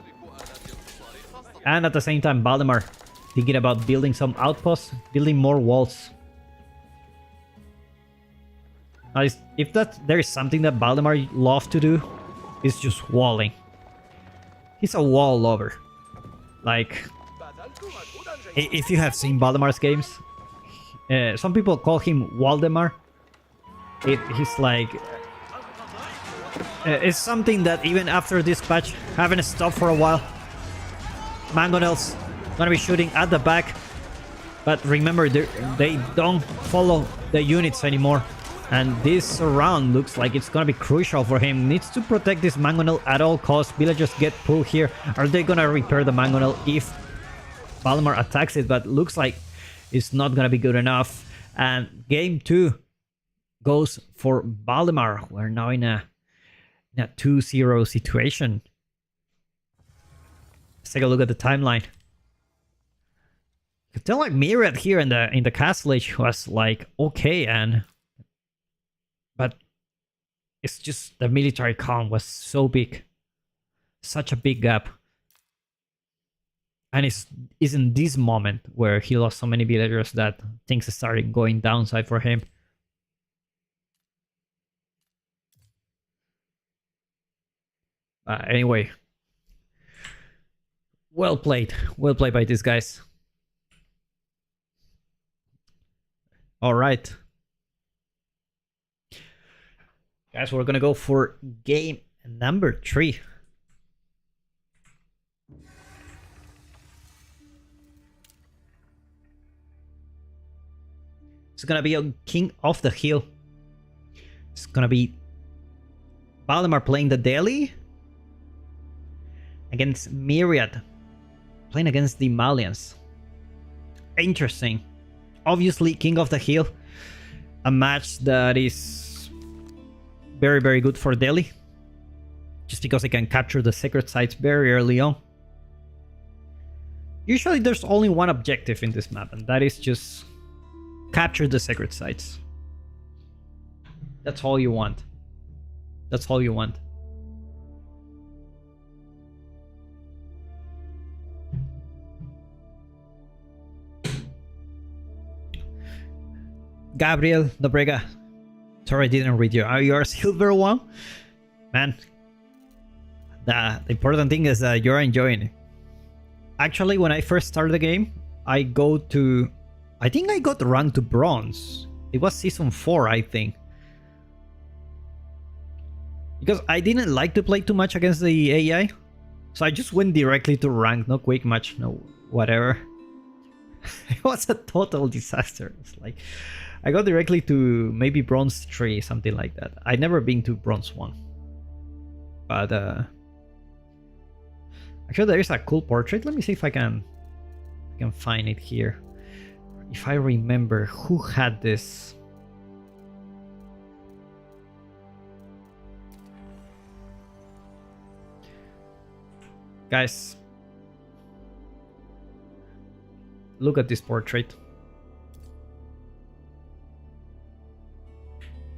And at the same time, Valdemar thinking about building some outposts, building more walls. If there is something that Valdemar loves to do, it's just walling. He's a wall lover. Like, if you have seen Valdemar's games, some people call him Valdemar. He's like... it's something that even after this patch, haven't stopped for a while. Mangonels gonna be shooting at the back. But remember, they don't follow the units anymore. And this round looks like it's gonna be crucial for him. Needs to protect this Mangonel at all costs. Villagers get pulled here. Are they gonna repair the Mangonel if Valdemar attacks it? But looks like it's not gonna be good enough. And game 2 goes for Valdemar. We're now in a 2-0 situation. Let's take a look at the timeline. You can tell like Myriad here in the castle age was like okay, but it's just the military calm was so big, such a big gap, and it's in this moment where he lost so many villagers that things started going downside for him. Anyway, well played by these guys. All right, guys, we're gonna go for game number 3. It's gonna be a King of the Hill. It's gonna be Valdemar playing the Delhi against Myriad playing against the Malians. Interesting. Obviously, King of the Hill, a match that is very, very good for Delhi, just because they can capture the sacred sites very early on. Usually there's only one objective in this map, and that is just capture the sacred sites. That's all you want. That's all you want. Gabriel Nobrega. Sorry I didn't read you. Are you a silver one? Man, the important thing is that you're enjoying it. Actually, when I first started the game, I think I got ranked to bronze. It was season 4, I think. Because I didn't like to play too much against the AI. So I just went directly to rank, no quick match, no whatever. It was a total disaster. It's like I got directly to maybe bronze 3, something like that. I'd never been to bronze 1. But actually there is a cool portrait. Let me see if I can find it here. If I remember who had this. Guys, look at this portrait.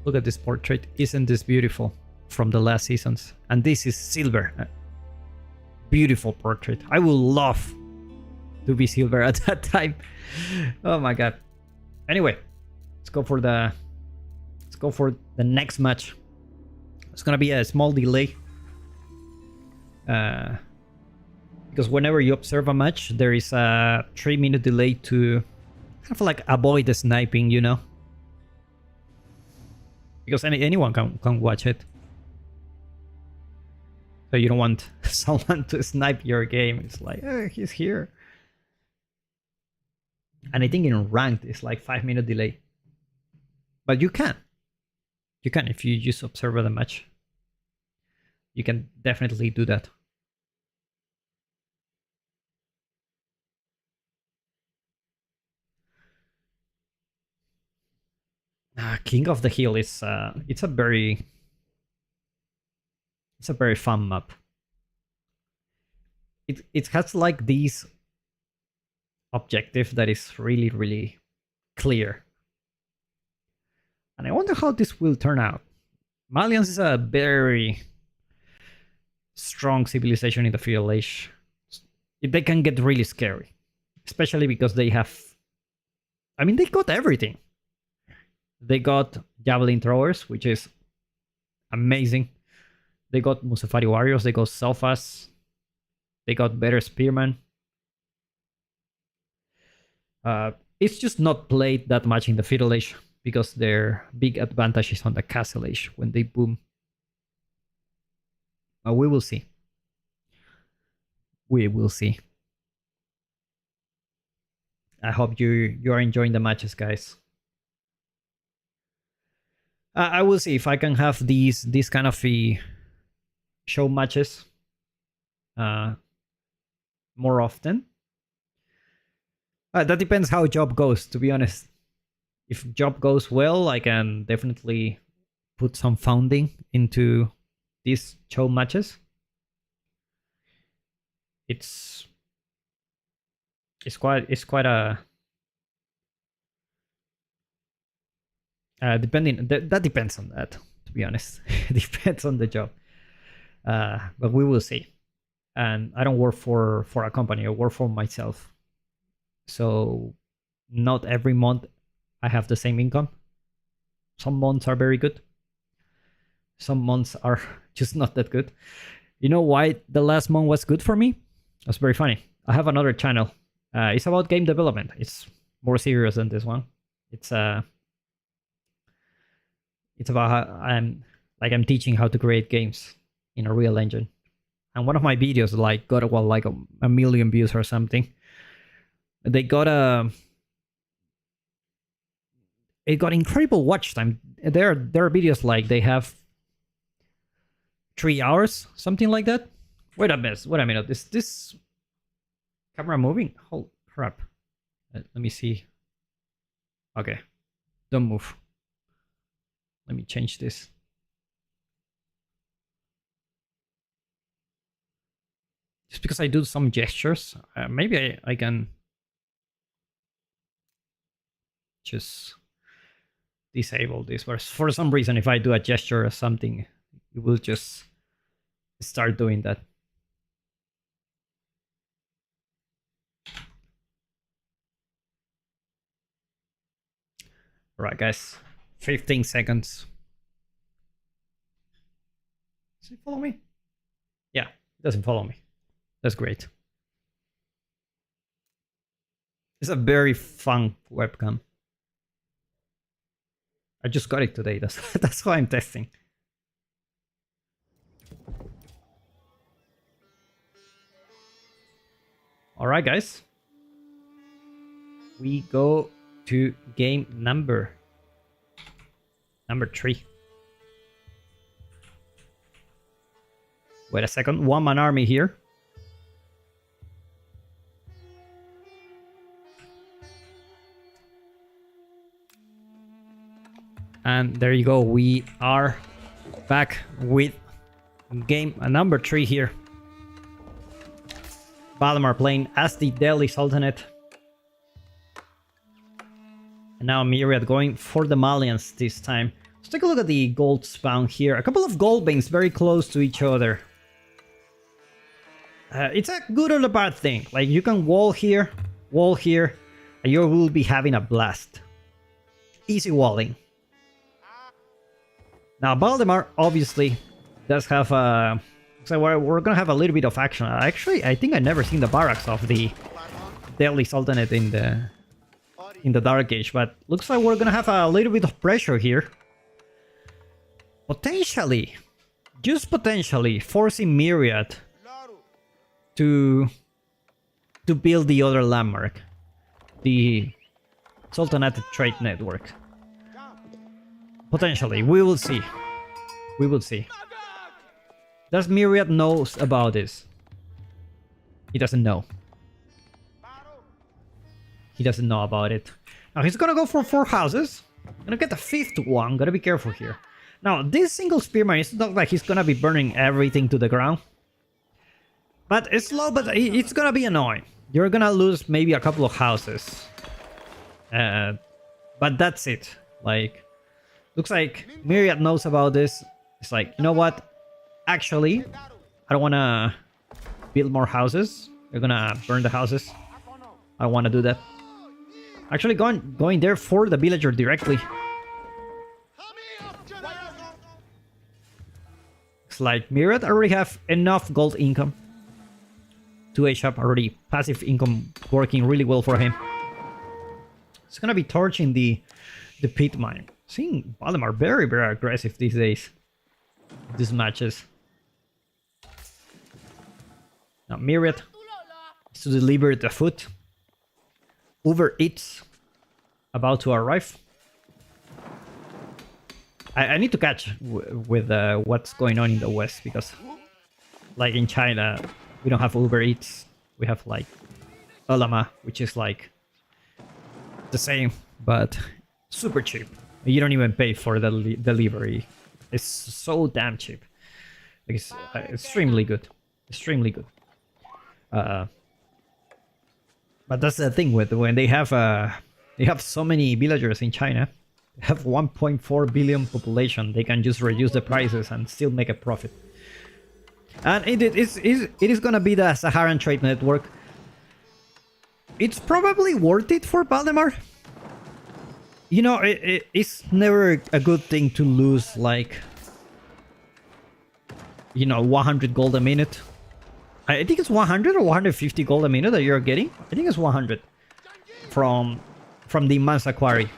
Look at this portrait. Isn't this beautiful? From the last seasons. And this is silver. Beautiful portrait. I would love to be silver at that time. Oh my god. Anyway, let's go for the next match. It's gonna be a small delay. Because whenever you observe a match, there is a 3-minute delay to kind of like avoid the sniping, you know? Because anyone can watch it. So you don't want someone to snipe your game. It's like, oh, he's here. And I think in ranked, it's like 5-minute delay. But you can. You can, if you just observe the match. You can definitely do that. King of the Hill is it's a very fun map. It has like these objective that is really, really clear. And I wonder how this will turn out. Malians is a very strong civilization in the feudal age. They can get really scary. Especially because they have... I mean, they got everything. They got javelin throwers, which is amazing. They got Musafari warriors. They got Sofas. They got better spearmen. It's just not played that much in the Feudal Age because their big advantage is on the Castle Age when they boom. But we will see. We will see. I hope you are enjoying the matches, guys. I will see if I can have these kind of show matches more often. That depends how job goes, to be honest. If job goes well, I can definitely put some funding into these show matches. It's quite a depending that depends on that, to be honest. It depends on the job. But we will see. And I don't work for a company, I work for myself. So not every month I have the same income. Some months are very good. Some months are just not that good. You know why the last month was good for me? That's very funny. I have another channel. It's about game development. It's more serious than this one. It's about how I'm teaching how to create games in a real engine. And one of my videos got a million views or something. They got it got incredible watch time. There are videos they have 3 hours, something like that. Wait a minute. Is this camera moving? Holy crap. Let me see. Okay. Don't move. Let me change this. Just because I do some gestures, maybe I can just disable this. For some reason, if I do a gesture or something, it will just start doing that. All right, guys. 15 seconds. Does it follow me? Yeah, it doesn't follow me. That's great. It's a very fun webcam. I just got it today. That's why I'm testing. All right, guys. We go to game number 3. Wait a second. One-man army here. And there you go. We are back with game number 3 here. Valdemar playing as the Delhi Sultanate. And now Myriad going for the Malians this time. Let's take a look at the gold spawn here. A couple of gold veins very close to each other. It's a good or a bad thing. You can wall here, and you will be having a blast. Easy walling. Now Valdemar obviously does have a... So we're gonna have a little bit of action. Actually, I think I never seen the barracks of the Delhi Sultanate in the Dark Age, but looks like we're gonna have a little bit of pressure here. Potentially, just potentially, forcing Myriad to build the other landmark, the Sultanate Trade Network. Potentially, we will see. We will see. Does Myriad knows about this? He doesn't know. He doesn't know about it. Now he's gonna go for 4 houses. Gonna get the 5th one. Gotta be careful here. Now this single spearman, it's not like he's gonna be burning everything to the ground. But it's slow, but it's gonna be annoying. You're gonna lose maybe a couple of houses. But that's it. Looks like Myriad knows about this. It's you know what? Actually, I don't wanna build more houses. They're gonna burn the houses. I don't wanna do that. Actually, going there for the villager directly. Looks like Myriad already have enough gold income. 2A shop already passive income working really well for him. It's gonna be torching the pit mine. Seeing Valdemar very aggressive these days. These matches. Now Myriad is to deliver the food. Uber Eats about to arrive. I need to catch with what's going on in the West, because like in China we don't have Uber Eats. We have like Valdemar, which is like the same but super cheap. You don't even pay for the delivery. It's so damn cheap. Like it's extremely good. Extremely good. But that's the thing with when they have so many villagers in China. They have 1.4 billion population. They can just reduce the prices and still make a profit. And it is gonna be the Saharan Trade Network. It's probably worth it for Valdemar. You know, it's never a good thing to lose, like, you know, 100 gold a minute. I think it's 100 or 150 gold a minute that you're getting. I think it's 100 from the Mansa Quarry.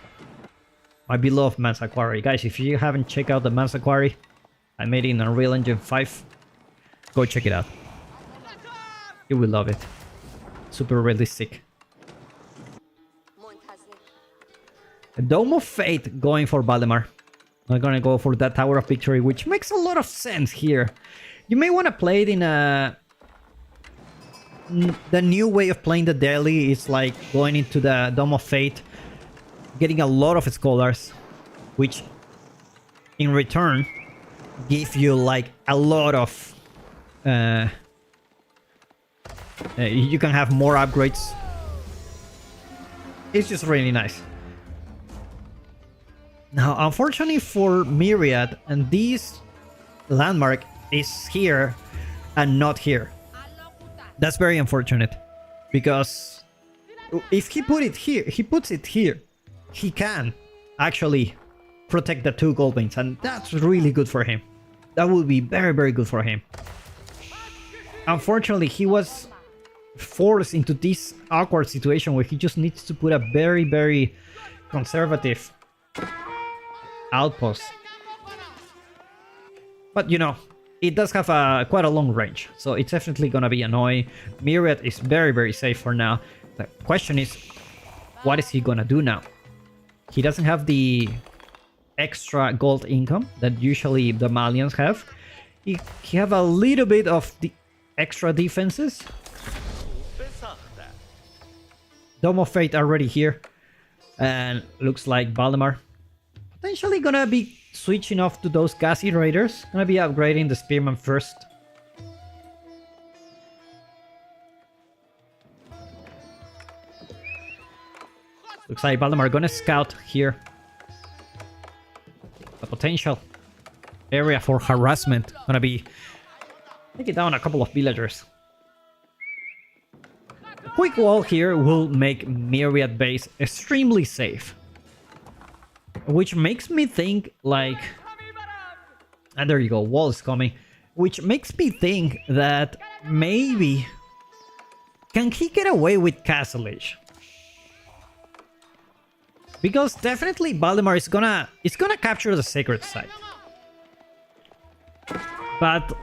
My beloved Mansa Quarry. Guys, if you haven't checked out the Mansa Quarry, I made it in Unreal Engine 5. Go check it out. You will love it. Super realistic. A Dome of Fate going for Valdemar. I'm gonna go for that Tower of Victory, which makes a lot of sense here. You may want to play it in a... The new way of playing the daily is like going into the Dome of Fate, getting a lot of scholars, which in return give you like a lot of... you can have more upgrades. It's just really nice. Now, unfortunately for Myriad, and this landmark is here and not here. That's very unfortunate, because if he put it here, he puts it here, he can actually protect the 2 gold veins, and that's really good for him. That would be very good for him. Unfortunately, he was forced into this awkward situation where he just needs to put a very conservative outpost. But you know, it does have quite a long range, so it's definitely gonna be annoying. Myriad is very safe for now. The question is, what is he gonna do now? He doesn't have the extra gold income that usually the Malians have. He have a little bit of the extra defenses. Dome of Fate already here, and looks like Valdemar potentially gonna be switching off to those gassy raiders. Gonna be upgrading the spearman first. Looks like Valdemar gonna scout here a potential area for harassment. Gonna be taking down a couple of villagers. A quick wall here will make Myriad base extremely safe, which makes me think like, and there you go, wall is coming, which makes me think that maybe can he get away with Castle Age? Because definitely Valdemar is gonna capture the sacred site. But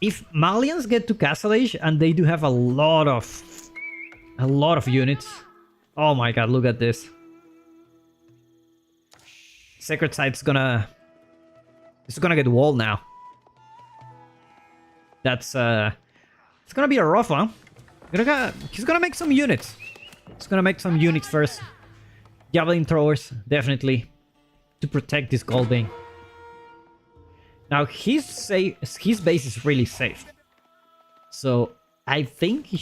if Malians get to Castle Age, and they do have a lot of units, oh my god, look at this. Sacred site's gonna get walled now. That's it's gonna be a rough one. He's gonna make some units. He's gonna make some units first. Javelin throwers, definitely, to protect this gold vein. Now his base is really safe, so I think he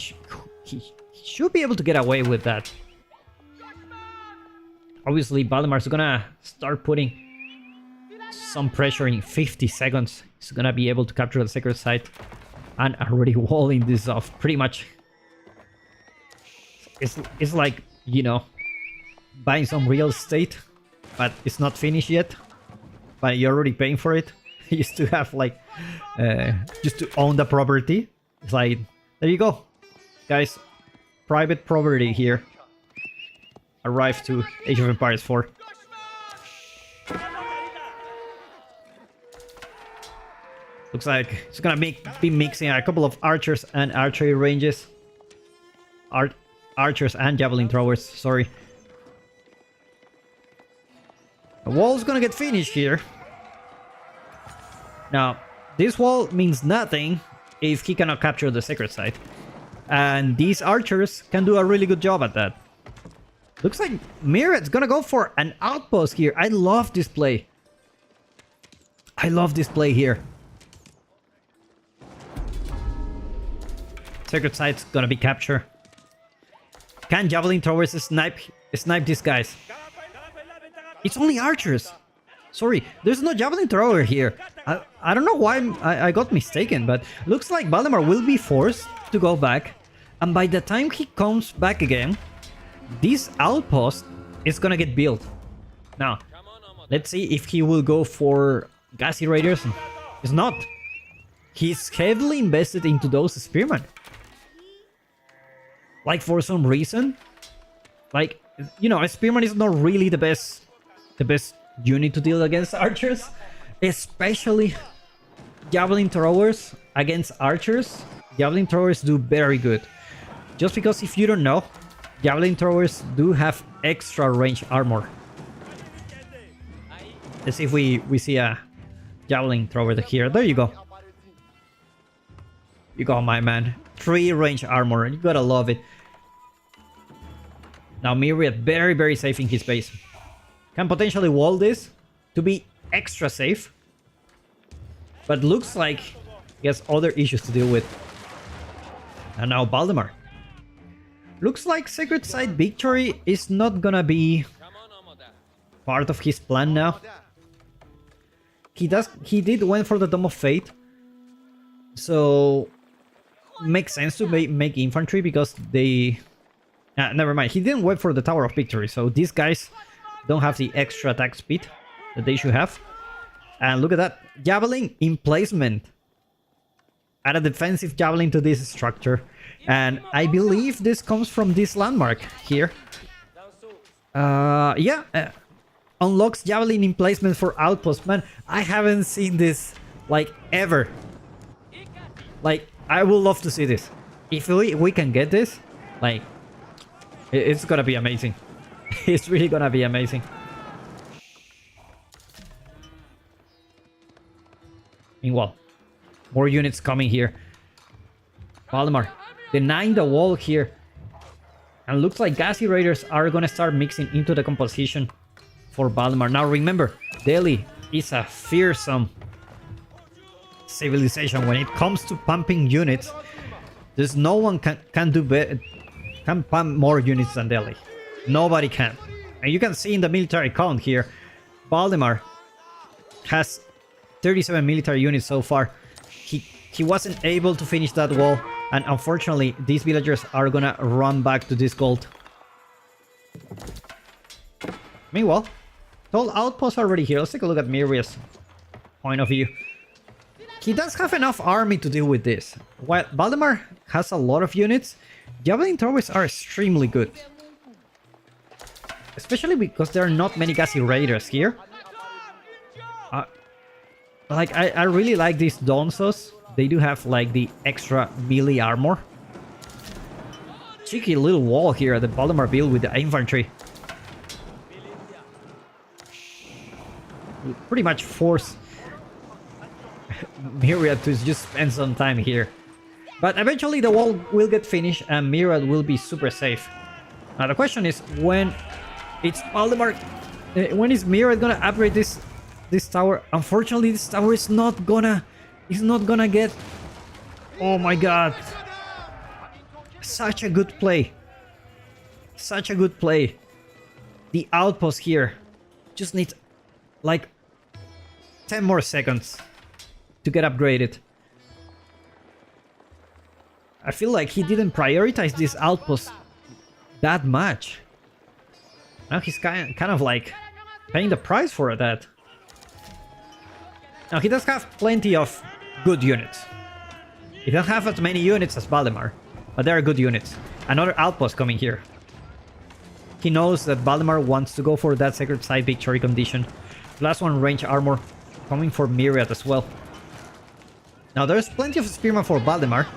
should be able to get away with that. Obviously, Valdemar's gonna start putting some pressure in 50 seconds. He's gonna be able to capture the sacred site, and already walling this off pretty much. It's like, you know, buying some real estate, but it's not finished yet, but you're already paying for it. used to have like, just to own the property. It's like, there you go, guys. Private property here. Arrived to Age of Empires 4. Looks like it's gonna be mixing a couple of archers and archery ranges. Archers and javelin throwers, sorry. The wall's gonna get finished here. Now, this wall means nothing if he cannot capture the sacred site. And these archers can do a really good job at that. Looks like Myriad's gonna go for an outpost here. I love this play. I love this play here. Sacred site's gonna be captured. Can javelin throwers snipe these guys? It's only archers. Sorry, there's no javelin thrower here. I don't know why I got mistaken, but looks like Valdemar will be forced to go back. And by the time he comes back again, this outpost is gonna get built. Now, let's see if he will go for Gassy Raiders. It's not. He's heavily invested into those spearmen. Like, for some reason, like, you know, a spearman is not really the best unit to deal against archers, especially javelin throwers against archers. Javelin throwers do very good. Just because, if you don't know, javelin throwers do have extra range armor. Let's see if we see a javelin thrower here. There you go. You go, my man. 3 range armor. You gotta love it. Now Myriad very, very safe in his base. Can potentially wall this to be extra safe. But looks like he has other issues to deal with. And now Valdemar. Looks like Sacred Site victory is not gonna be part of his plan now. He did went for the Dome of Fate. So makes sense to make infantry because they... never mind, he didn't wait for the Tower of Victory, so these guys don't have the extra attack speed that they should have. And look at that, javelin emplacement. Add a defensive javelin to this structure. And I believe this comes from this landmark here. Unlocks javelin emplacement for outpost. Man, I haven't seen this, like, ever. Like, I would love to see this. If we can get this, like, it's gonna be amazing. It's really gonna be amazing. Meanwhile, more units coming here. Valdemar denying the wall here. And looks like Gassy Raiders are gonna start mixing into the composition for Valdemar. Now remember, Delhi is a fearsome civilization when it comes to pumping units. There's no one can pump more units than Delhi. Nobody can. And you can see in the military count here, Valdemar has 37 military units so far. He wasn't able to finish that wall, and unfortunately these villagers are gonna run back to this gold. Meanwhile, all outposts are already here. Let's take a look at Myriad's point of view. He does have enough army to deal with this. While Valdemar has a lot of units, javelin throwers are extremely good. Especially because there are not many Gassy Raiders here. Like, I really like these Donzos. They do have, like, the extra melee armor. Cheeky little wall here at the Valdemar build with the infantry. Pretty much force Myriad to just spend some time here. But eventually the wall will get finished and Myriad will be super safe. Now the question is, when it's Valdemar, when is Myriad gonna upgrade this tower? Unfortunately, this tower is not gonna get... Oh my god. Such a good play. Such a good play. The outpost here just needs like 10 more seconds to get upgraded. I feel like he didn't prioritize this outpost that much. Now he's kind of like paying the price for that. Now, he does have plenty of good units. He doesn't have as many units as Valdemar, but they are good units. Another outpost coming here. He knows that Valdemar wants to go for that Sacred Site victory condition. Plus 1 range armor coming for Myriad as well. Now, there's plenty of Spearman for Valdemar.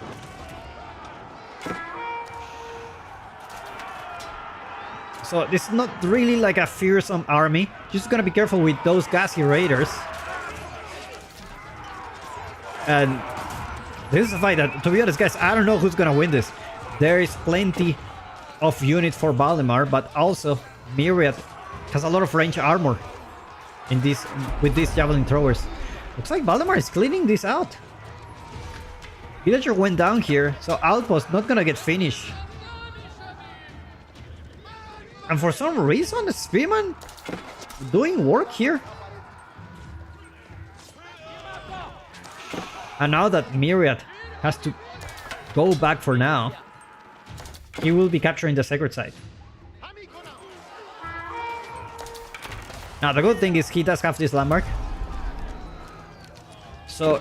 So this is not really like a fearsome army. Just gonna be careful with those gassy raiders. And this is a fight that, to be honest, guys, I don't know who's gonna win this. There is plenty of units for Valdemar, but also Myriad has a lot of range armor in this with these javelin throwers. Looks like Valdemar is cleaning this out. Villager went down here, so outpost not gonna get finished. And for some reason, the Spearman doing work here. And now that Myriad has to go back for now, he will be capturing the Sacred Site. Now, the good thing is he does have this landmark. So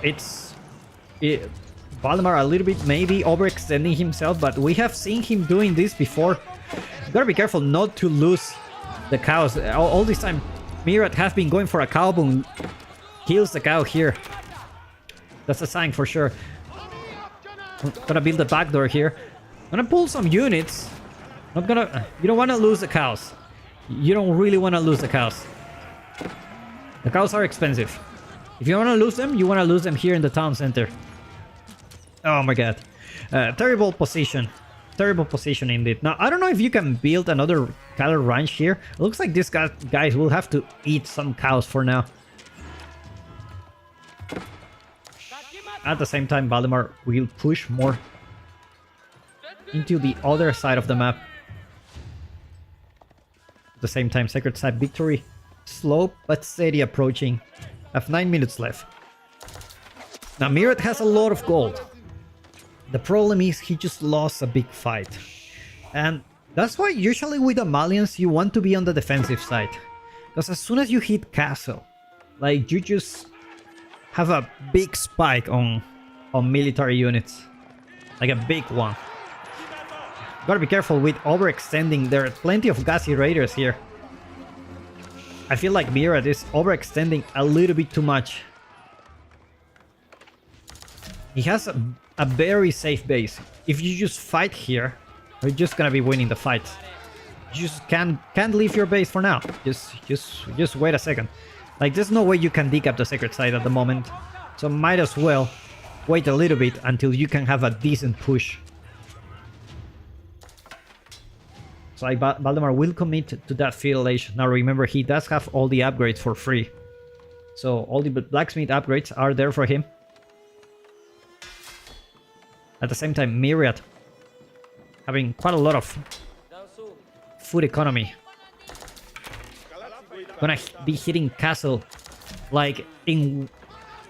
Valdemar a little bit maybe overextending himself, but we have seen him doing this before. You gotta be careful not to lose the cows. All this time, Myriad has been going for a cow boom. Kills the cow here. That's a sign for sure. I'm gonna build a backdoor here. I'm gonna pull some units. Not gonna. You don't want to lose the cows. You don't really want to lose the cows. The cows are expensive. If you want to lose them, you want to lose them here in the town center. Oh my god. Terrible position. Terrible position indeed. Now, I don't know if you can build another cattle ranch here. It looks like these guys will have to eat some cows for now. At the same time, Valdemar will push more into the other side of the map. At the same time, Sacred Site victory. Slow but steady approaching. I have 9 minutes left. Now, Myriad has a lot of gold. The problem is he just lost a big fight. And that's why usually with the Malians you want to be on the defensive side. Because as soon as you hit castle, like you just have a big spike on military units. Like a big one. Gotta be careful with overextending. There are plenty of gassy raiders here. I feel like Myriad is overextending a little bit too much. He has a very safe base. If you just fight here, you're just gonna be winning the fight. You just can't leave your base for now. Just wait a second. Like, there's no way you can dig up the Sacred Site at the moment. So might as well wait a little bit until you can have a decent push. So Valdemar will commit to that field age. Now remember, he does have all the upgrades for free. So all the blacksmith upgrades are there for him. At the same time, Myriad having quite a lot of food economy. Gonna be hitting castle like in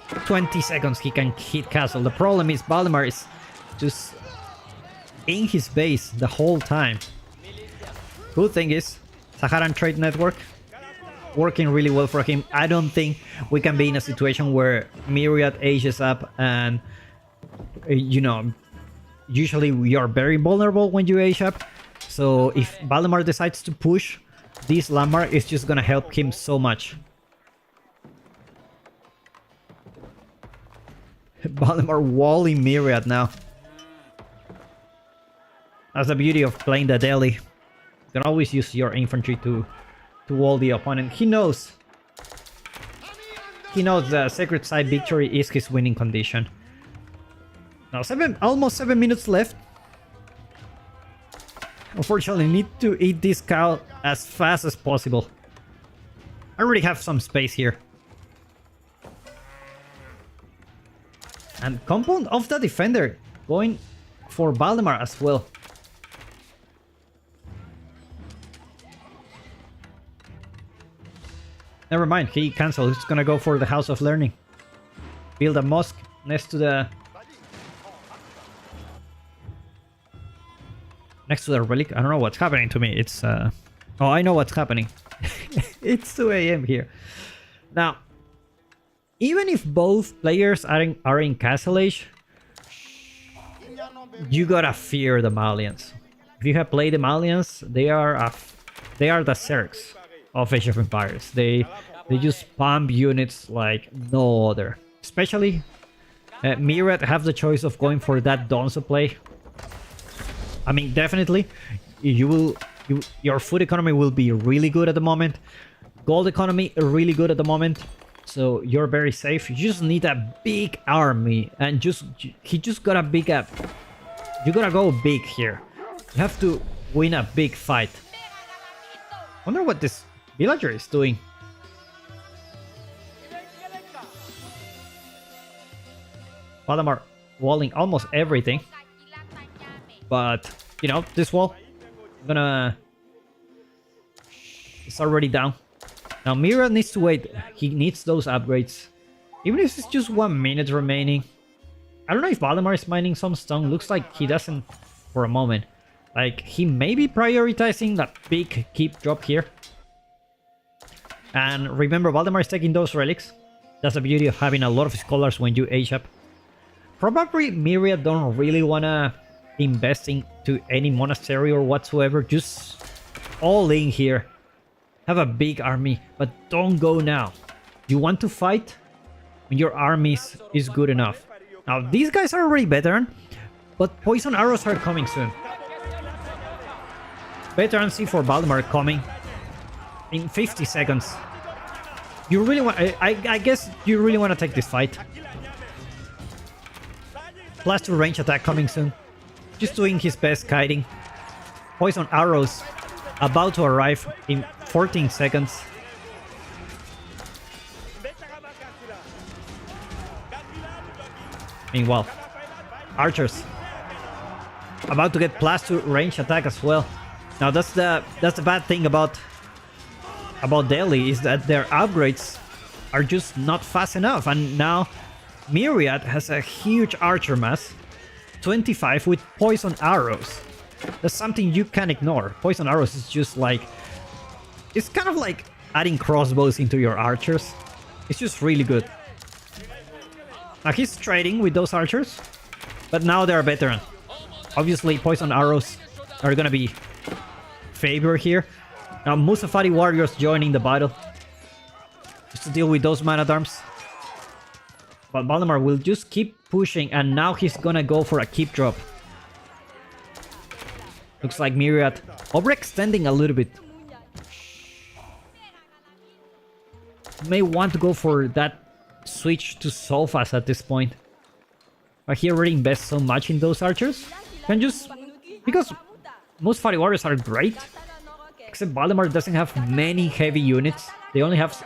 20 seconds. He can hit castle. The problem is Valdemar is just in his base the whole time. Good thing is Saharan Trade Network working really well for him. I don't think we can be in a situation where Myriad ages up and you know, usually we are very vulnerable when you age up. So if Valdemar decides to push, this landmark is just gonna help him so much. Valdemar walling Myriad now. That's the beauty of playing the Delhi. You can always use your infantry to wall the opponent. He knows the Sacred Site victory is his winning condition. Now almost 7 minutes left. Unfortunately, need to eat this cow as fast as possible. I already have some space here. And compound of the defender going for Valdemar as well. Never mind, he cancelled. He's gonna go for the House of Learning. Build a mosque next to the relic. I don't know what's happening to me. It's oh, I know what's happening. It's 2 a.m. here. Now, even if both players are in Castle Age, you gotta fear the Malians. If you have played the Malians, they are the Zergs of Age of Empires. They just pump units like no other. Especially Myriad have the choice of going for that Donzo play. I mean, definitely, your food economy will be really good at the moment. Gold economy really good at the moment. So you're very safe. You just need a big army, and he just got a big up. You gotta go big here. You have to win a big fight. Wonder what this villager is doing. Valdemar walling almost everything. But, you know, this wall, it's already down. Now Myriad needs to wait. He needs those upgrades. Even if it's just 1 minute remaining. I don't know if Valdemar is mining some stone. Looks like he doesn't for a moment. Like, he may be prioritizing that big keep drop here. And remember, Valdemar is taking those relics. That's the beauty of having a lot of scholars when you age up. Probably Myriad don't really wanna invest into any monastery or whatsoever. Just all in here. Have a big army, but don't go now. You want to fight when your army is good enough. Now, these guys are already veteran, but poison arrows are coming soon. Veterancy for Valdemar coming in 50 seconds. You really want... I guess you really want to take this fight. Plus 2 range attack coming soon. Just doing his best kiting. Poison arrows about to arrive in 14 seconds. Meanwhile, archers about to get +2 range attack as well. Now that's the bad thing about Delhi, is that their upgrades are just not fast enough. And now Myriad has a huge archer mass, 25 with poison arrows. That's something you can't ignore. Poison arrows is just like, it's kind of like adding crossbows into your archers. It's just really good. Now he's trading with those archers, but now they're a veteran. Obviously, poison arrows are gonna be favored here. Now Musafari warriors joining the battle just to deal with those man-at-arms. But Valdemar will just keep pushing, and now he's gonna go for a keep drop. Looks like Myriad overextending a little bit. May want to go for that switch to Sofas at this point. But he already invests so much in those archers. Can just... because most fighting warriors are great. Except Valdemar doesn't have many heavy units. He only has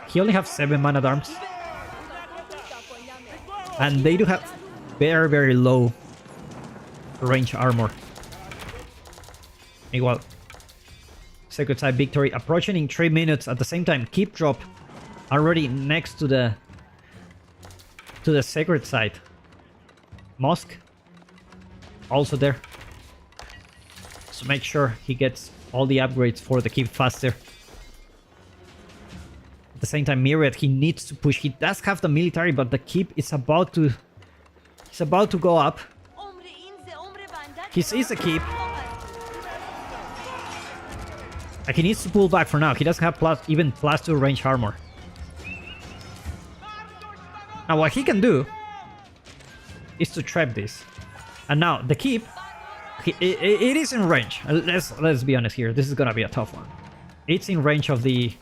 7 man-at-arms. And they do have very, very low range armor. Meanwhile, Sacred Side victory approaching in 3 minutes. At the same time, keep drop already next to the Sacred Side. Mosque also there. So make sure he gets all the upgrades for the keep faster. At the same time, Myriad, he needs to push. He does have the military, but the keep is about to go up. He sees the keep. Like, he needs to pull back for now. He doesn't have even +2 range armor. Now what he can do is to trap this. And now the keep, it is in range. Let's be honest here. This is gonna be a tough one. It's in range of the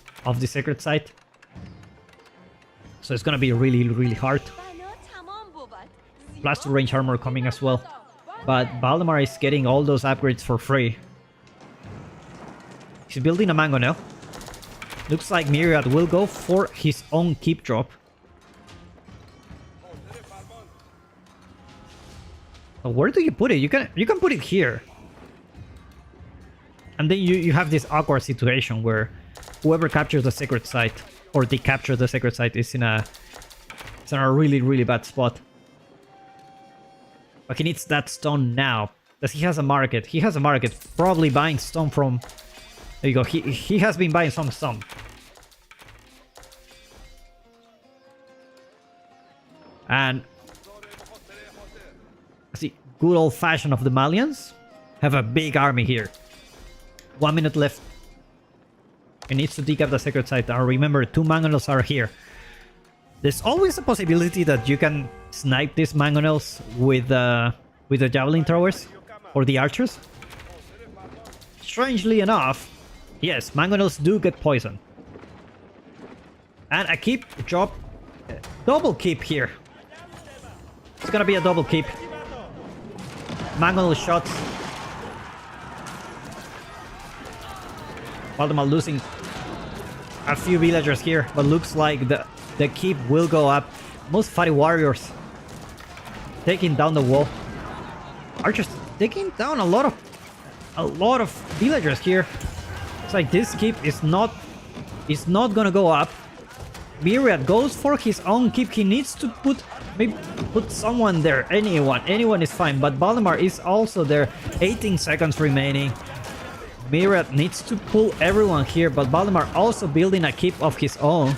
Sacred Site. So it's gonna be really, really hard. +2 range armor coming as well. But Valdemar is getting all those upgrades for free. He's building a mango now. Looks like Myriad will go for his own keep drop. Where do you put it? You can put it here. And then you have this awkward situation where whoever captures the Sacred Site, or they capture the Sacred Site, is in a really, really bad spot. But he needs that stone now. Because he has a market. He has a market. Probably buying stone from... There you go. He has been buying some stone. And see, good old fashioned of the Malians have a big army here. 1 minute left. He needs to dig up the sacred site. And remember, 2 mangonels are here. There's always a possibility that you can snipe these mangonels with the javelin throwers or the archers. Strangely enough, yes, mangonels do get poisoned. And a keep drop, double keep here. It's gonna be a double keep. Mangonel shots. Valdemar losing a few villagers here, but looks like the keep will go up. Most fighting warriors taking down the wall. Archers taking down a lot of villagers here. It's like this keep is not gonna go up. Myriad goes for his own keep. He needs to maybe put someone there. Anyone is fine. But Valdemar is also there. 18 seconds remaining. Myriad needs to pull everyone here, but Valdemar also building a keep of his own.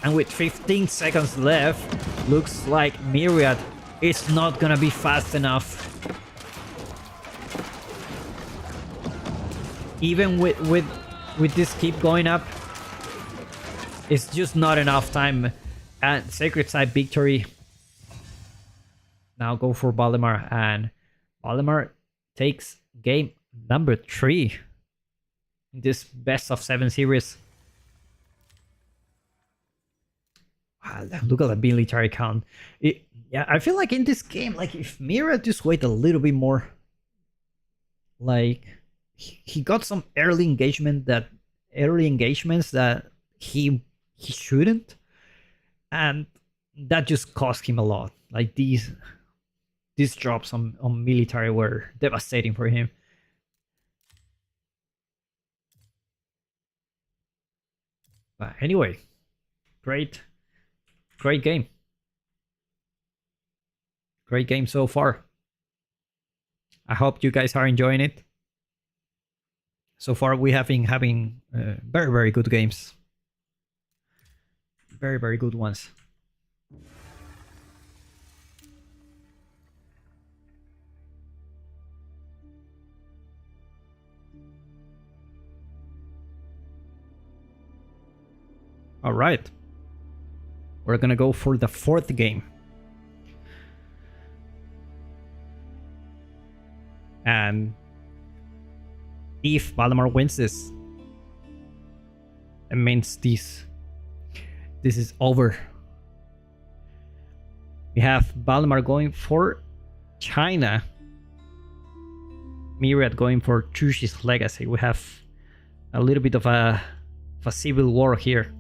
And with 15 seconds left, looks like Myriad is not gonna be fast enough. Even with this keep going up, it's just not enough time. And Sacred Site victory. Now go for Valdemar, and Valdemar takes game number 3 in this best of 7 series. Wow, look at the military count. Yeah, I feel like in this game, like if Myriad just wait a little bit more, like he got some early engagements that he shouldn't, and that just cost him a lot. Like these drops on military were devastating for him. But anyway, great game. Great game so far. I hope you guys are enjoying it. So far we have been having very, very good games. Very, very good ones. All right. We're gonna go for the 4th game. And if Valdemar wins this, it means this is over. We have Valdemar going for China. Myriad going for Chushi's legacy. We have a little bit of a civil war here.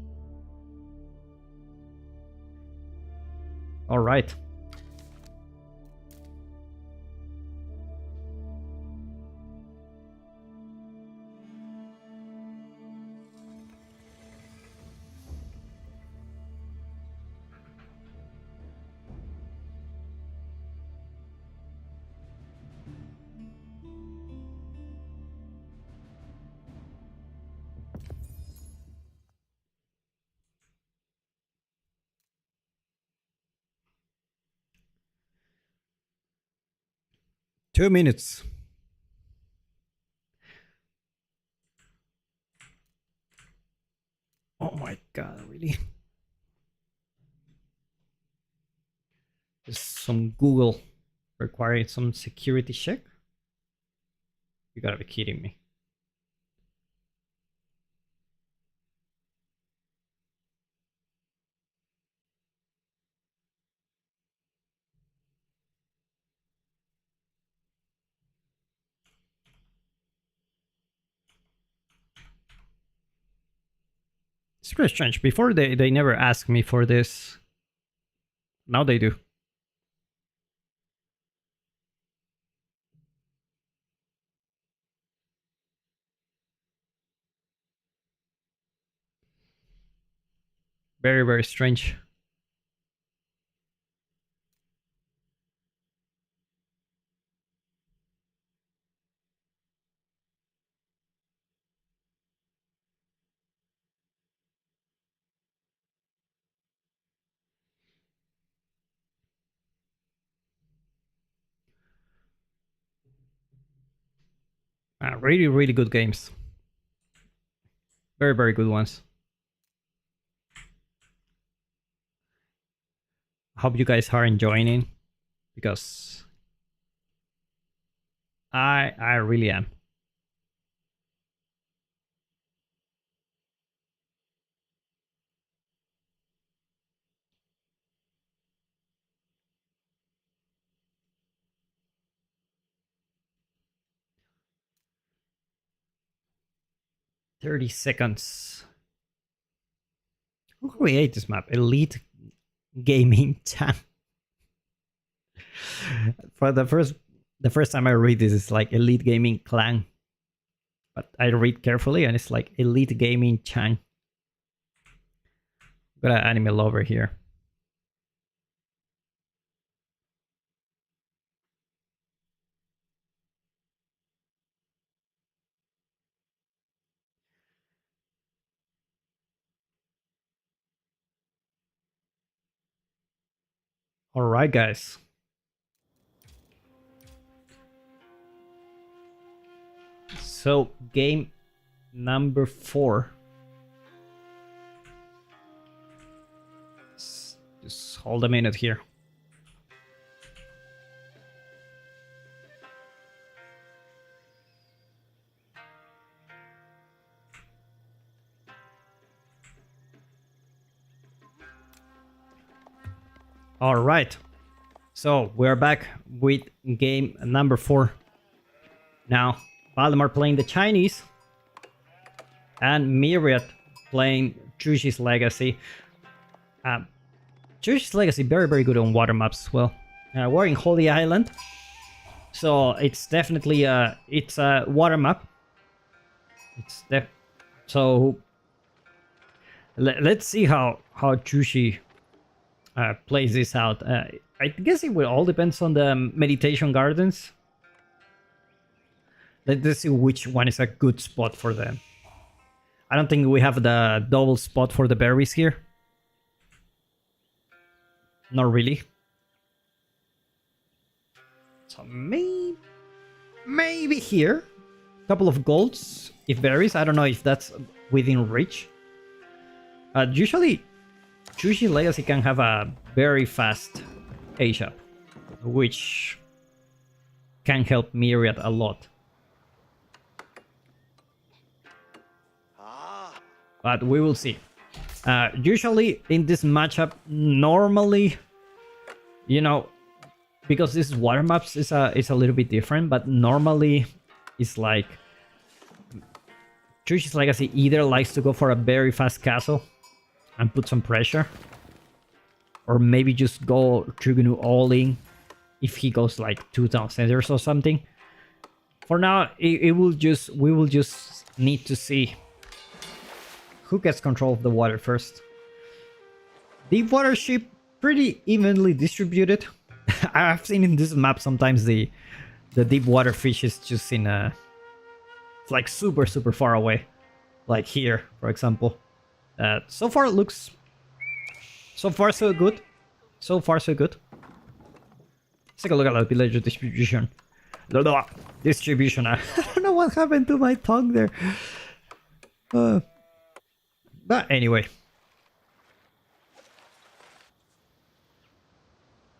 All right. Two minutes. Oh my god, really? There's some Google requiring some security check? You gotta be kidding me. It's pretty strange. Before they never asked me for this. Now they do. Very, very strange. Really, really good games. Very, very good ones. Hope you guys are enjoying it, because I really am. $30 seconds. Who created this map? Elite Gaming Chan. For the first time I read this, it's like Elite Gaming Clan, but I read carefully and it's like Elite Gaming Chan. Got an anime lover here. All right, guys. So game number 4. Just hold a minute here. All right. So we're back with game number 4. Now, Valdemar playing the Chinese and Myriad playing Chushi's Legacy. Chushi's Legacy, very, very good on water maps as well. We're in Holy Island, so it's definitely it's a water map. So let's see how Chushi plays this out. I guess it will all depends on the meditation gardens. Let's see which one is a good spot for them. I don't think we have the double spot for the berries here. Not really. So maybe here. A couple of golds if berries. I don't know if that's within reach. Usually, Chushi Legacy can have a very fast age up, which can help Myriad a lot. But we will see. Usually in this matchup, normally, you know, because this is water maps, it's a little bit different, but normally it's like Chushi's Legacy either likes to go for a very fast castle and put some pressure, or maybe just go Trigunu all in if he goes like 2 town centers or something. For now, we will just need to see who gets control of the water first. Deep water ship, pretty evenly distributed. I've seen in this map sometimes the deep water fish is just in a... It's like super far away. Like here, for example. So far it looks... So far so good. So far so good. Let's take a look at the villager distribution. Distribution. I don't know what happened to my tongue there. But anyway.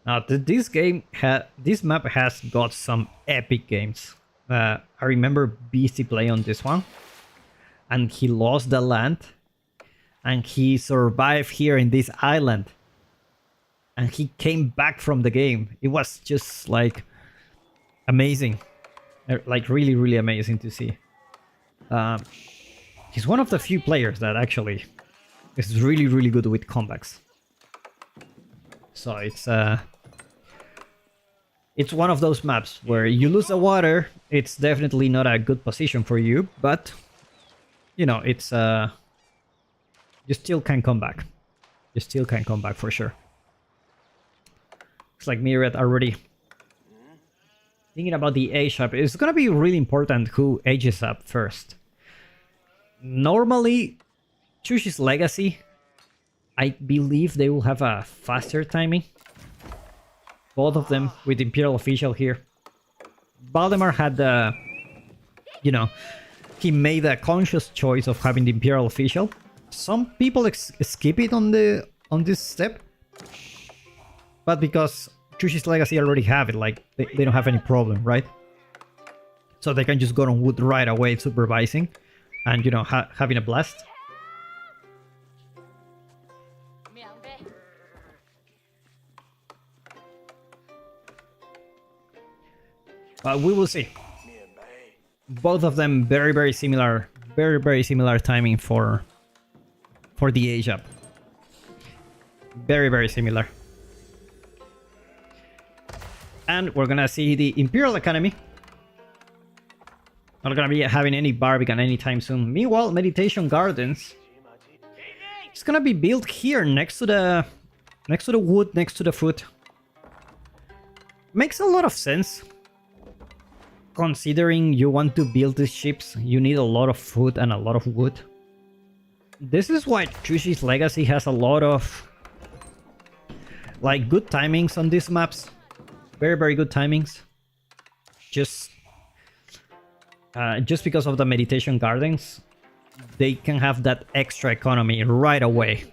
Now this map has got some epic games. I remember Beastie play on this one, and he lost the land, and he survived here in this island, and he came back from the game. It was just like amazing, like really amazing to see. He's one of the few players that actually is really good with comebacks. So it's one of those maps where you lose the water. It's definitely not a good position for you, but you know, it's you still can come back. You still can come back for sure. Looks like Myriad already thinking about the age up. It's gonna be really important who ages up first. Normally, Chushi's Legacy, I believe they will have a faster timing. Both of them with Imperial Official here. Valdemar had the you know, he made a conscious choice of having the Imperial official. Some people skip it on this step, but because Chushi's Legacy already have it, like they don't have any problem, right? So they can just go on wood right away, supervising, and you know, having a blast. We will see. Both of them very similar, very similar timing for the age up. Very similar. And we're gonna see the Imperial Academy. Not gonna be having any Barbican anytime soon. Meanwhile, Meditation Gardens. It's gonna be built here next to the wood, next to the foot. Makes a lot of sense. Considering you want to build these ships, you need a lot of food and a lot of wood. This is why Chushi's Legacy has a lot of like good timings on these maps. Very good timings. Just because of the Meditation Gardens, they can have that extra economy right away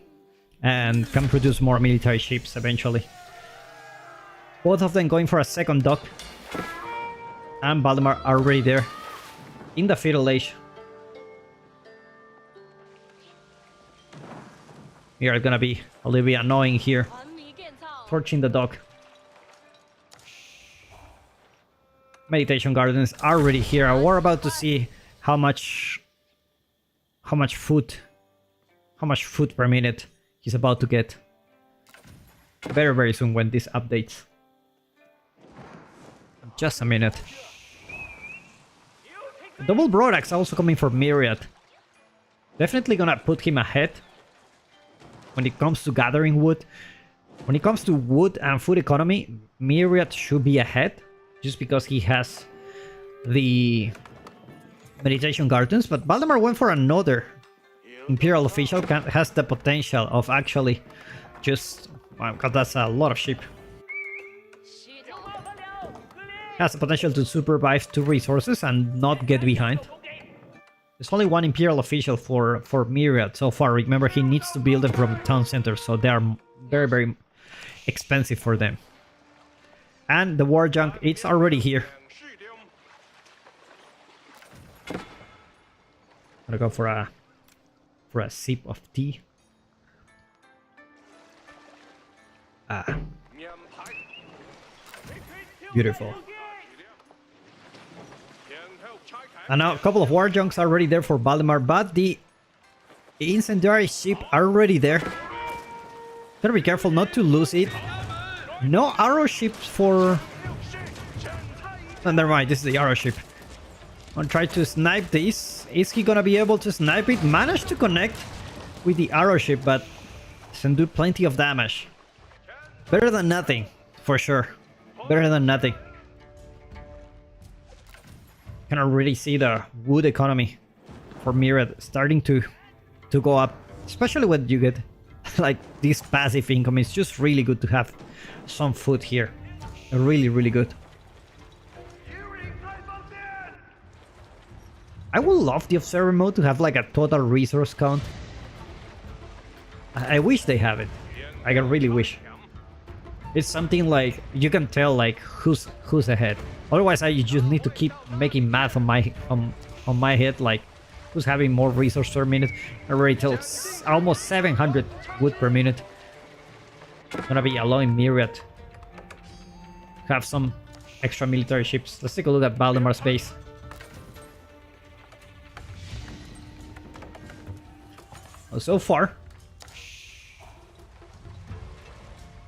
and can produce more military ships eventually. Both of them going for a second dock. And Valdemar are already there in the Feudal Age. We are gonna be a little bit annoying here, torching the dock. Meditation Gardens are already here. We're about to see how much food per minute he's about to get. Very soon when this updates. Just a minute. Double Broadaxe also coming for Myriad. Definitely gonna put him ahead when it comes to gathering wood. When it comes to wood and food economy, Myriad should be ahead just because he has the Meditation Gardens. But Valdemar went for another Imperial official. Has the potential of actually just... Wow, because that's a lot of sheep. Has the potential to supervise 2 resources and not get behind. There's only 1 Imperial official for Myriad so far. Remember, he needs to build them from the town center, so they are very expensive for them. And the war junk, it's already here. I'm gonna go for a sip of tea. Beautiful. And now a couple of war junks are already there for Valdemar, but the incendiary ship are already there. Gotta be careful not to lose it. No arrow ships for... Oh, never mind, this is the arrow ship. I'll try to snipe this. Is he gonna be able to snipe it? Managed to connect with the arrow ship, but doesn't do plenty of damage. Better than nothing, for sure. Better than nothing. Can already see the wood economy for Myriad starting to go up, especially when you get like this passive income. It's just really good to have some food here. Really good. I would love the observer mode to have like a total resource count. I wish they have it. I really wish. It's something like you can tell like who's ahead. Otherwise, I just need to keep making math on my head, like who's having more resource per minute. I already tell almost 700 wood per minute. Gonna be allowing Myriad to have some extra military ships. Let's take a look at Valdemar's base. Well, so far,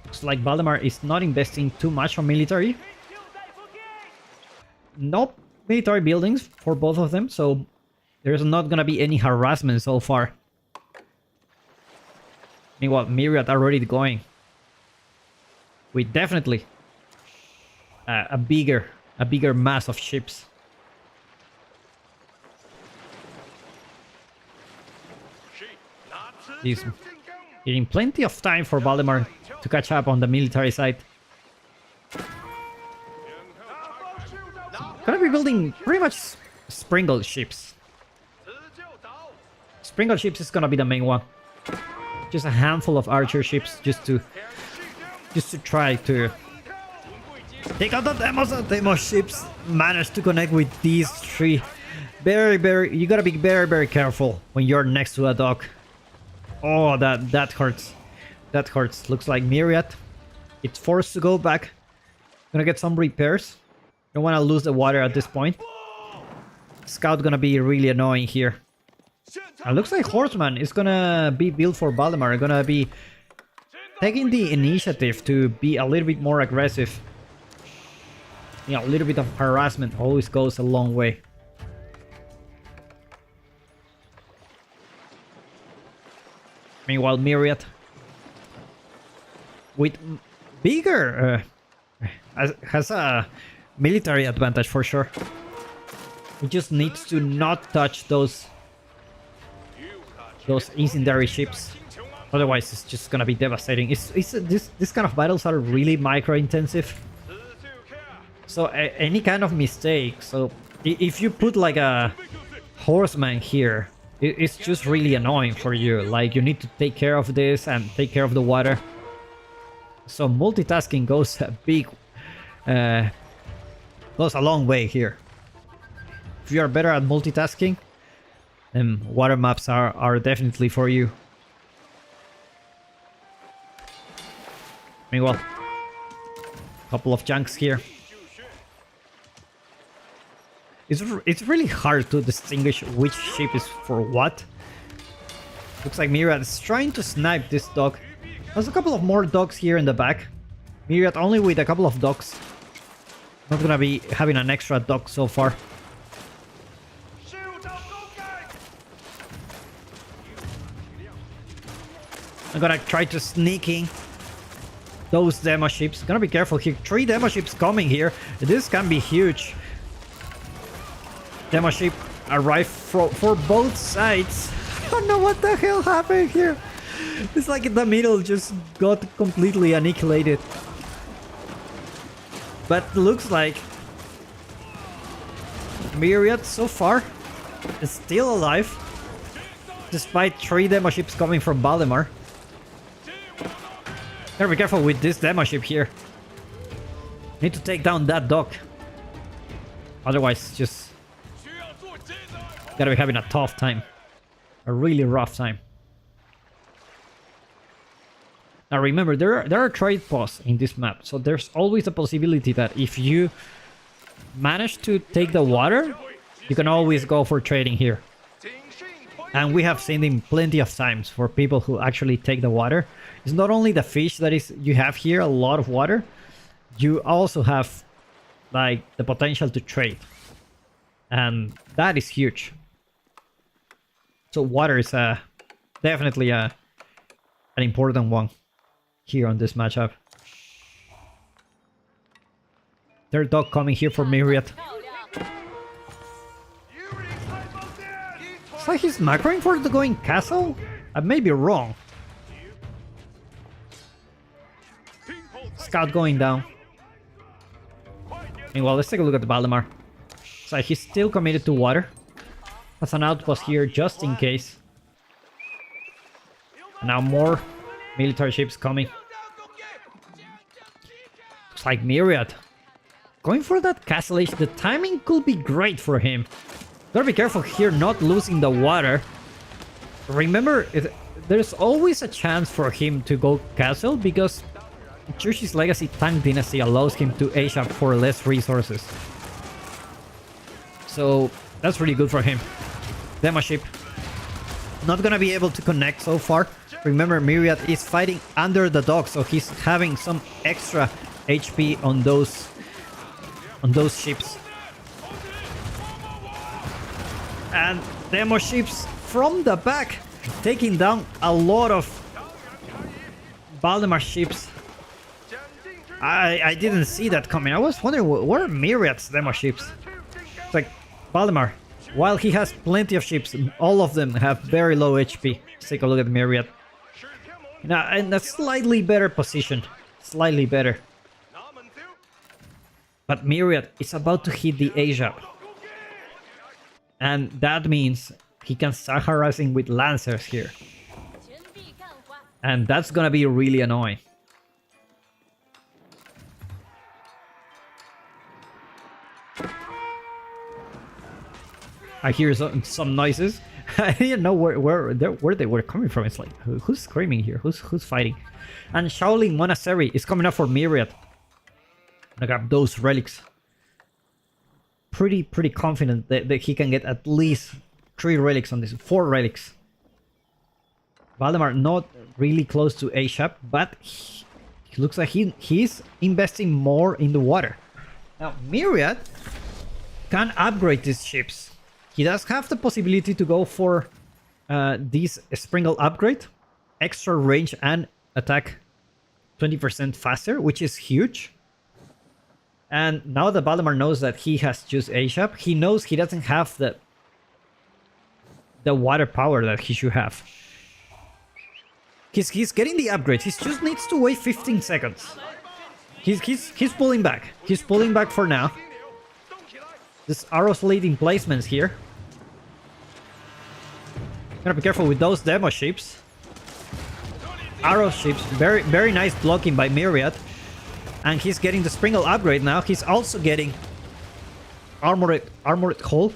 looks like Valdemar is not investing too much on military. No military buildings for both of them, so there's not gonna be any harassment so far. Meanwhile, Myriad already going with definitely a bigger mass of ships. He's getting plenty of time for Valdemar to catch up on the military side. Gonna be building pretty much Springle ships. Springle ships is gonna be the main one. Just a handful of archer ships just to try to take out the demos. The demo ships managed to connect with these three. You gotta be very careful when you're next to a dock. Oh, that hurts. That hurts. Looks like Myriad. It's forced to go back. Gonna get some repairs. Don't want to lose the water at this point. Scout gonna be really annoying here. It looks like Horseman is gonna be built for Valdemar. Gonna be taking the initiative to be a little bit more aggressive. Yeah, a little bit of harassment always goes a long way. Meanwhile, Myriad with bigger has a military advantage for sure. He just needs to not touch those incendiary ships. Otherwise, it's just gonna be devastating. This kind of battles are really micro intensive. So any kind of mistake. So if you put like a horseman here, it's just really annoying for you. Like you need to take care of this and take care of the water. So multitasking goes a long way here. If you are better at multitasking, then water maps are definitely for you. Meanwhile, couple of junks here. It's really hard to distinguish which ship is for what. Looks like Myriad is trying to snipe this dog. There's a couple of more dogs here in the back. Myriad only with a couple of dogs. Not gonna be having an extra dog so far. I'm gonna try to sneak in those demo ships. Gonna be careful here. 3 demo ships coming here. This can be huge. Demo ship arrived for both sides. I don't know what the hell happened here. It's like in the middle just got completely annihilated. But looks like Myriad so far is still alive. Despite 3 demo ships coming from Valdemar. Gotta be careful with this demo ship here. Need to take down that dock. Otherwise, just gotta be having a tough time. A really rough time. Now remember, there are trade posts in this map, so there's always a possibility that if you manage to take the water, you can always go for trading here. And we have seen them plenty of times for people who actually take the water. It's not only the fish that you have here, a lot of water. You also have like the potential to trade. And that is huge. So water is definitely an important one here on this matchup. Third dog coming here for Myriad. It's like he's macroing for the going castle? I may be wrong. Scout going down. Meanwhile, let's take a look at the Valdemar. It's like he's still committed to water. Has an outpost here just in case. And now more military ships coming. It's like Myriad going for that castle age. The timing could be great for him. Gotta be careful here not losing the water. Remember, there's always a chance for him to go castle because Church's Legacy Tank Dynasty allows him to age up for less resources. So that's really good for him. Demo ship not gonna be able to connect so far. Remember, Myriad is fighting under the dock, so he's having some extra HP on those ships. And demo ships from the back taking down a lot of Valdemar ships. I didn't see that coming. I was wondering where are Myriad's demo ships. It's like Valdemar, while he has plenty of ships, all of them have very low HP. Let's take a look at Myriad. Now, in a slightly better position. Slightly better. But Myriad is about to hit the age up. And that means he can start harassing with Lancers here. And that's gonna be really annoying. I hear some noises. I didn't know where they were coming from. It's like, who's screaming here? Who's fighting? And Shaolin Monastery is coming up for Myriad. I got those relics. Pretty confident that he can get at least 3 relics on this. 4 relics. Valdemar not really close to A-Shop, but he looks like he's investing more in the water. Now, Myriad can upgrade these ships. He does have the possibility to go for this Sprinkle upgrade. Extra range and attack 20% faster, which is huge. And now that Valdemar knows that he has just A-Shop, he knows he doesn't have the water power that he should have. He's getting the upgrade. He just needs to wait 15 seconds. He's pulling back. He's pulling back for now. This arrows leading placements here. Gotta be careful with those demo ships. Arrow ships, very nice blocking by Myriad. And he's getting the Sprinkle upgrade now. He's also getting armored hull.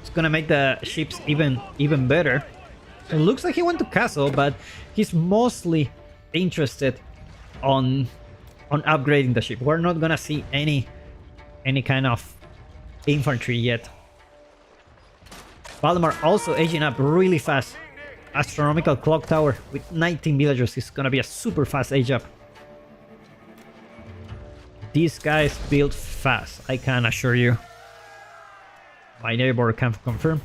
It's gonna make the ships even better. It looks like he went to castle, but he's mostly interested on upgrading the ship. We're not gonna see any kind of infantry yet. Valdemar also aging up really fast. Astronomical clock tower with 19 villagers is gonna be a super fast age up. These guys build fast, I can assure you. My neighbor can confirm.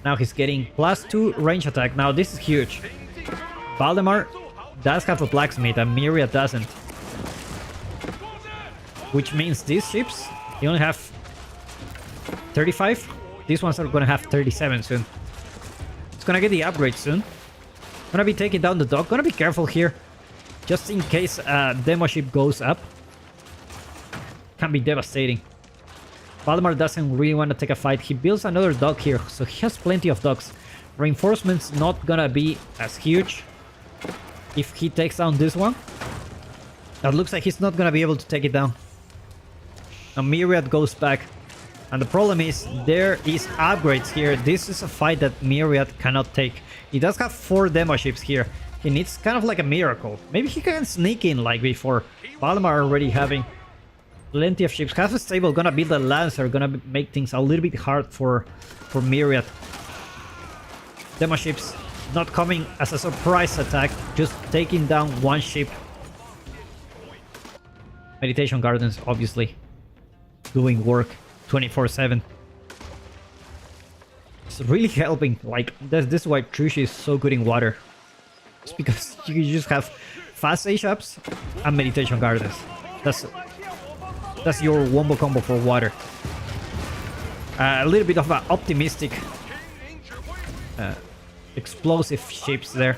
Now he's getting +2 range attack. Now this is huge. Valdemar does have a blacksmith and Myriad doesn't. Which means these ships, you only have 35. These ones are gonna have 37 soon. It's gonna get the upgrade soon. Gonna be taking down the dock. Gonna be careful here. Just in case a demo ship goes up. Can be devastating. Valdemar doesn't really want to take a fight. He builds another dock here, so he has plenty of docks. Reinforcements not gonna be as huge if he takes down this one. That looks like he's not gonna be able to take it down. Now Myriad goes back. And the problem is, there is upgrades here. This is a fight that Myriad cannot take. He does have 4 demo ships here. He needs kind of like a miracle. Maybe he can sneak in like before. Valdemar already having plenty of ships. Has a stable, gonna build a Lancer, gonna make things a little bit hard for Myriad. Demo ships not coming as a surprise attack, just taking down 1 ship. Meditation Gardens, obviously, doing work 24/7. It's really helping. Like, this is why Trushi is so good in water. It's because you just have fast A-Shops and Meditation Gardens. That's your wombo combo for water. A little bit of an optimistic explosive ships there.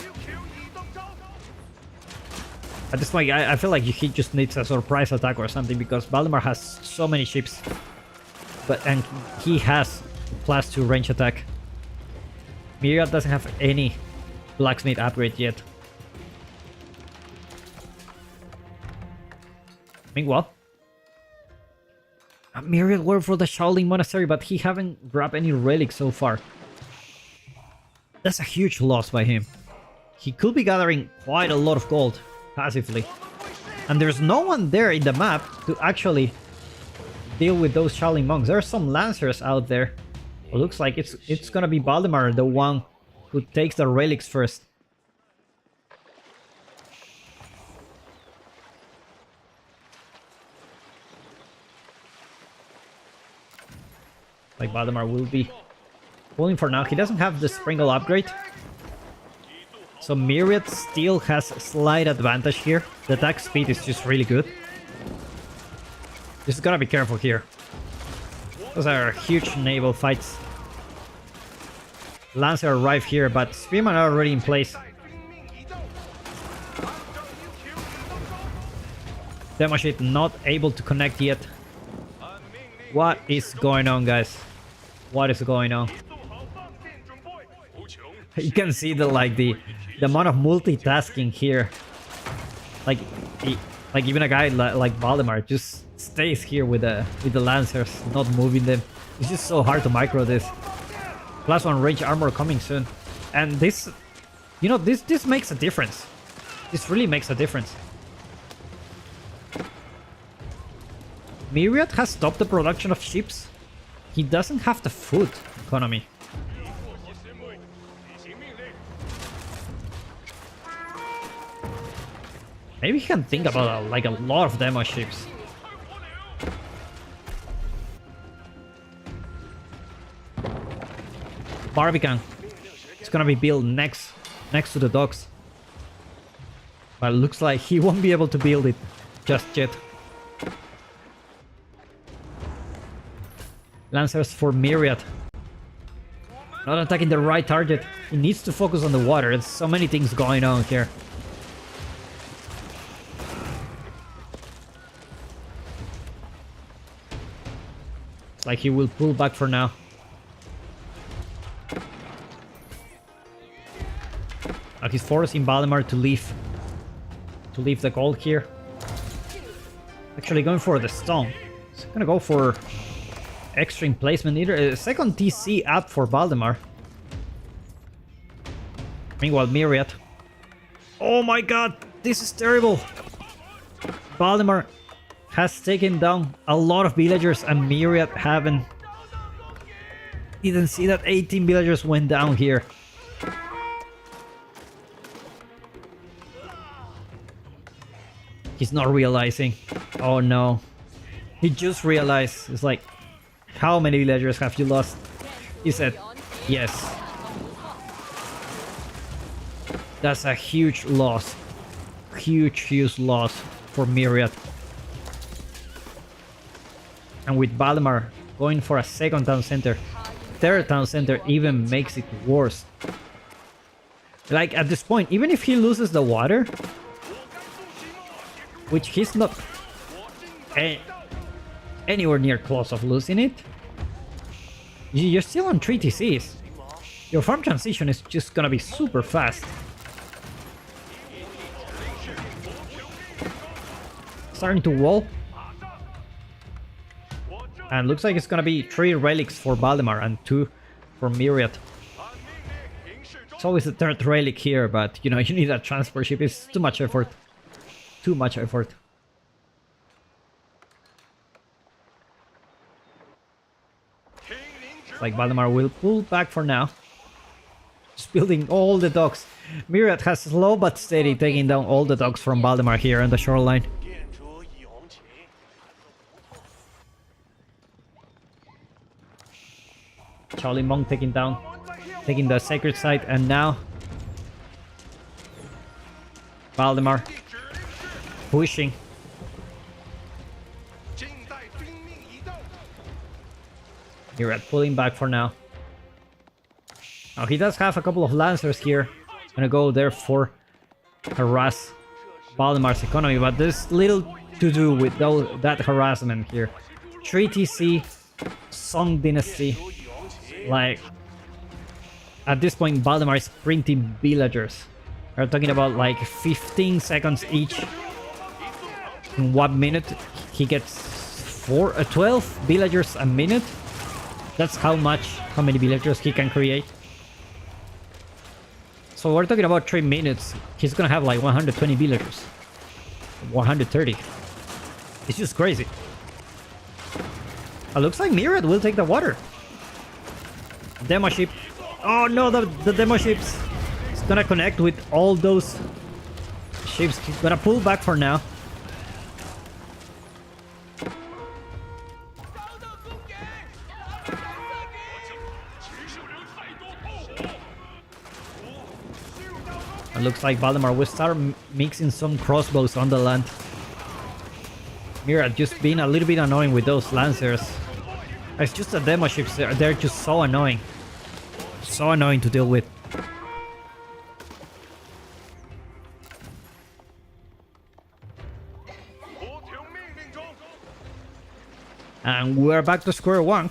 At this point, I feel like he just needs a surprise attack or something, because Valdemar has so many ships. And he has +2 range attack. Myriad doesn't have any blacksmith upgrade yet. Meanwhile, Myriad went for the Shaolin Monastery, but he haven't grabbed any relics so far. That's a huge loss by him. He could be gathering quite a lot of gold passively. And there's no one there in the map to actually deal with those Shaolin monks. There are some Lancers out there. It looks like it's gonna be Valdemar, the one who takes the relics first. Like, Valdemar will be pulling for now. He doesn't have the Sprinkle upgrade, so Myriad still has a slight advantage here. The attack speed is just really good. Just gotta be careful here. Those are huge naval fights. Lancer arrive here, but Spearmen are already in place. Demo ship not able to connect yet. What is going on, guys? What is going on? You can see the amount of multitasking here. Like even a guy like Valdemar just stays here with the lancers, not moving them. It's just so hard to micro this. +1 range armor coming soon, and this, you know, this makes a difference. This really makes a difference. Myriad has stopped the production of ships. He doesn't have the food economy. Maybe he can think about like a lot of demo ships. Barbican. It's gonna be built next to the docks. But it looks like he won't be able to build it just yet. Lancers for Myriad. Not attacking the right target. He needs to focus on the water. There's so many things going on here. It's like he will pull back for now. Now he's forcing Valdemar to leave the gold here. Actually going for the stone. He's gonna go for extreme placement, either a second TC up for Valdemar. Meanwhile, Myriad. Oh my god, this is terrible. Valdemar has taken down a lot of villagers and Myriad haven't. Didn't see that 18 villagers went down here. He's not realizing. Oh no. He just realized. It's like, how many villagers have you lost? He said, yes. That's a huge loss. Huge loss for Myriad. And with Valdemar going for a second town center, third town center even makes it worse. Like at this point, even if he loses the water, which he's not anywhere near close of losing it, you're still on 3 TCs. Your farm transition is just gonna be super fast. Starting to wall. And looks like it's gonna be 3 relics for Valdemar and 2 for Myriad. It's always the third relic here, but you know, you need a transport ship. It's too much effort. Too much effort. It's like Valdemar will pull back for now. Just building all the docks. Myriad has slow but steady taking down all the docks from Valdemar here on the shoreline. Charlie Monk taking the sacred site, and now Valdemar pushing. Myriad pulling back for now. Now he does have a couple of lancers here. Gonna go there for harass Valdemar's economy, but there's little to do with that harassment here. 3 TC, Song Dynasty. Like, at this point, Valdemar is printing villagers. We're talking about like 15 seconds each. In 1 minute, he gets 12 villagers a minute. That's how many villagers he can create. So we're talking about 3 minutes. He's gonna have like 120 villagers. 130. It's just crazy. It looks like Myriad will take the water. Demo ship. Oh no, the demo ships. It's gonna connect with all those ships. He's gonna pull back for now. It looks like Valdemar will start mixing some crossbows on the land. Myriad just being a little bit annoying with those lancers. It's just the demo ships, they're just so annoying. So annoying to deal with. And we're back to square one.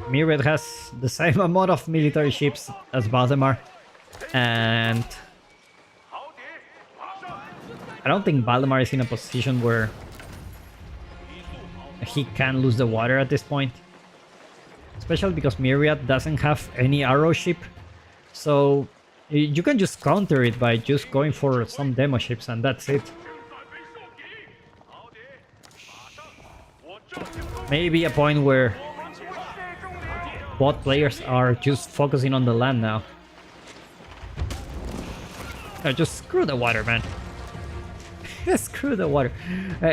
Myriad has the same amount of military ships as Valdemar. And I don't think Valdemar is in a position where he can lose the water at this point. Especially because Myriad doesn't have any arrow ship. So you can just counter it by just going for some demo ships and that's it. Maybe a point where both players are just focusing on the land now. No, just screw the water, man. Screw the water.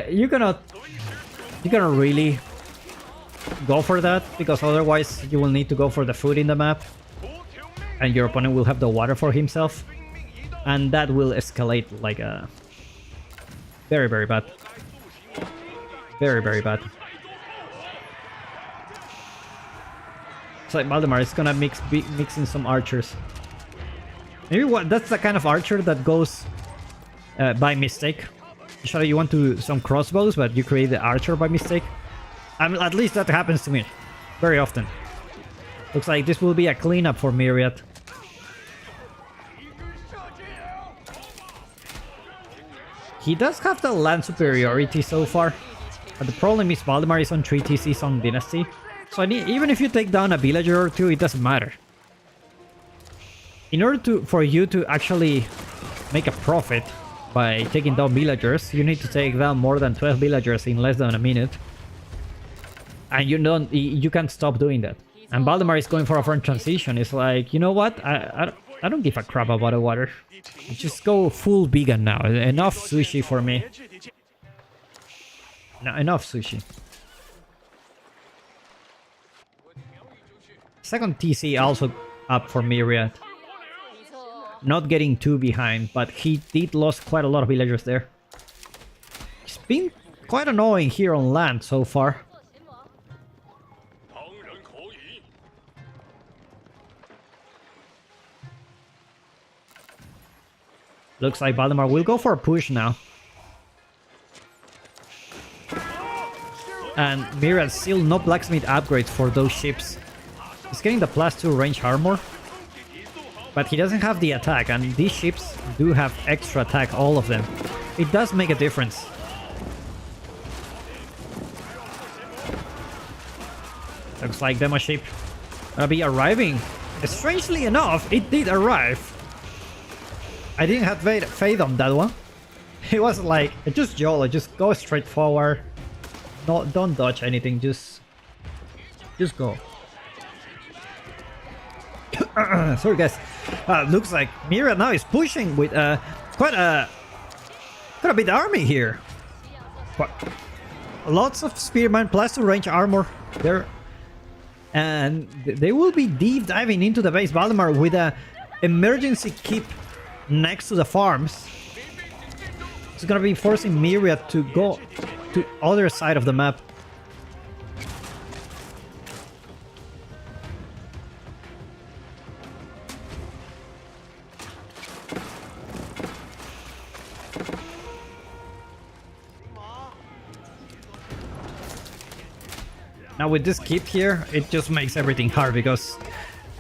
You cannot really go for that, because otherwise you will need to go for the food in the map and your opponent will have the water for himself, and that will escalate like a very, very bad. Very, very bad. It's like Valdemar is gonna mix in some archers. Maybe that's the kind of archer that goes by mistake. Usually you want to some crossbows, but you create the archer by mistake. I mean, at least that happens to me very often. Looks like this will be a cleanup for Myriad. He does have the land superiority so far, but the problem is Valdemar is on 3 TCs on Dynasty. So even if you take down a villager or two, it doesn't matter. In order for you to actually make a profit by taking down villagers, you need to take down more than 12 villagers in less than a minute. And you can't stop doing that. And Valdemar is going for a front transition. It's like, you know what? I don't give a crap about the water. Just go full vegan now. Enough sushi for me. No, enough sushi. Second TC also up for Myriad. Not getting too behind, but he did lost quite a lot of villagers there. It's been quite annoying here on land so far. Looks like Valdemar will go for a push now. And Myriad still no blacksmith upgrades for those ships. He's getting the +2 range armor, but he doesn't have the attack, and these ships do have extra attack, all of them. It does make a difference. Looks like demo ship gonna be arriving. Strangely enough, it did arrive. I didn't have faith on that one. It was like, just YOLO, just go straight forward. No, don't dodge anything, just go. Sorry guys. Looks like Myriad now is pushing with quite a bit army here. But lots of spearmen plus 2 range armor there, and they will be deep diving into the base. Valdemar with a emergency keep next to the farms. It's gonna be forcing Myriad to go to other side of the map. Now with this keep here, it just makes everything hard because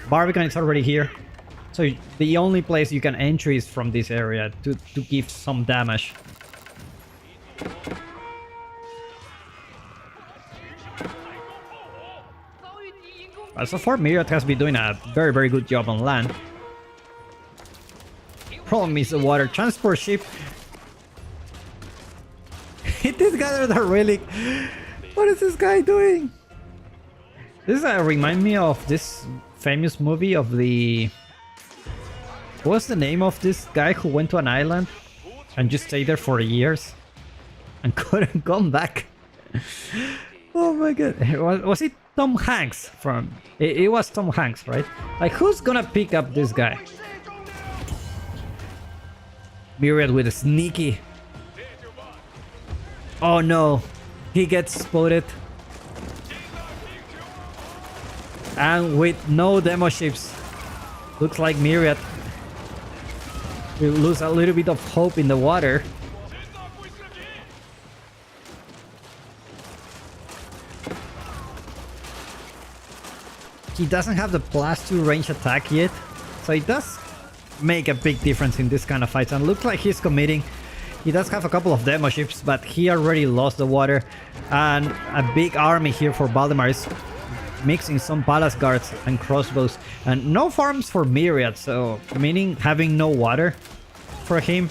Barbican is already here. So the only place you can enter is from this area to give some damage. So far Myriad has been doing a very, very good job on land. Problem is the water transport ship. Hit this guy with a relic. What is this guy doing? This remind me of this famous movie of the... What's the name of this guy who went to an island and just stayed there for years and couldn't come back? Oh my god. Was it Tom Hanks from... It was Tom Hanks, right? Like, who's gonna pick up this guy? Myriad with a sneaky... Oh no. He gets spotted. And with no demo ships, looks like Myriad will lose a little bit of hope in the water. he doesn't have the +2 range attack yet, so it does make a big difference in this kind of fights, and looks like he's committing. He does have a couple of demo ships, but he already lost the water, and a big army here for Valdemar is mixing some palace guards and crossbows, and no farms for Myriad, so meaning having no water for him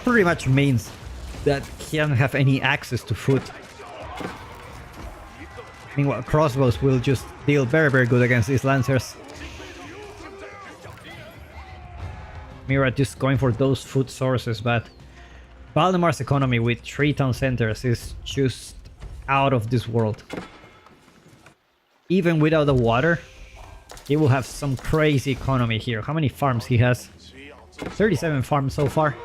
pretty much means that he doesn't have any access to food. Meanwhile, crossbows will just deal very good against these lancers. Myriad just going for those food sources, but Valdemar's economy with 3 town centers is just out of this world. Even without the water, he will have some crazy economy here. How many farms he has? 37 farms so far.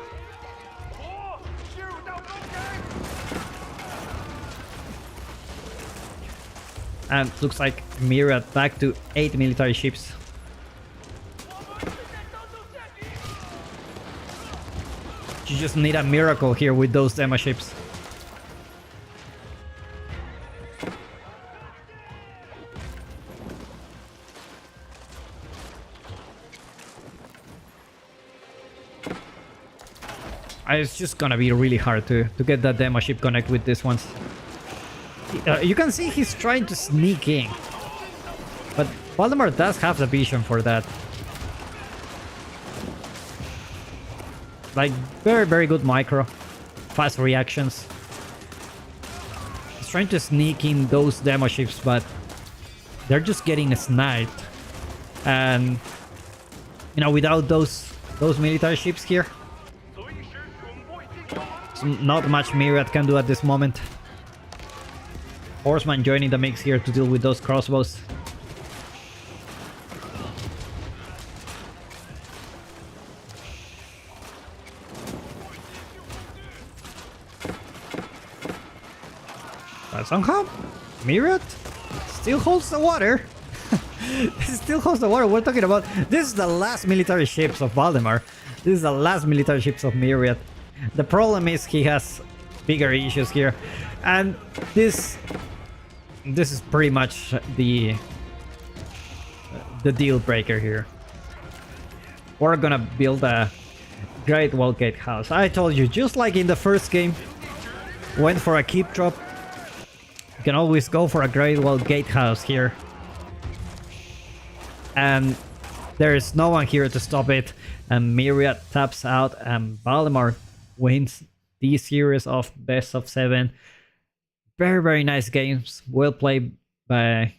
And looks like Myriad back to 8 military ships. You just need a miracle here with those demo ships. It's just gonna be really hard to get that demo ship connect with this one. You can see he's trying to sneak in, but Valdemar does have the vision for that. Like, very good micro, fast reactions. He's trying to sneak in those demo ships, but they're just getting sniped. And you know, without those military ships here, not much Myriad can do at this moment. Horseman joining the mix here to deal with those crossbows. But somehow, Myriad still holds the water. Still holds the water. We're talking about, this is the last military ships of Valdemar. This is the last military ships of Myriad. The problem is he has bigger issues here, and this is pretty much the deal breaker here. We're gonna build a Great Wall Gatehouse. I told you, just like in the first game, went for a keep drop. You can always go for a Great Wall Gatehouse here, and there is no one here to stop it. And Myriad taps out, and Valdemar wins the series of best of 7. Very nice games. Well played by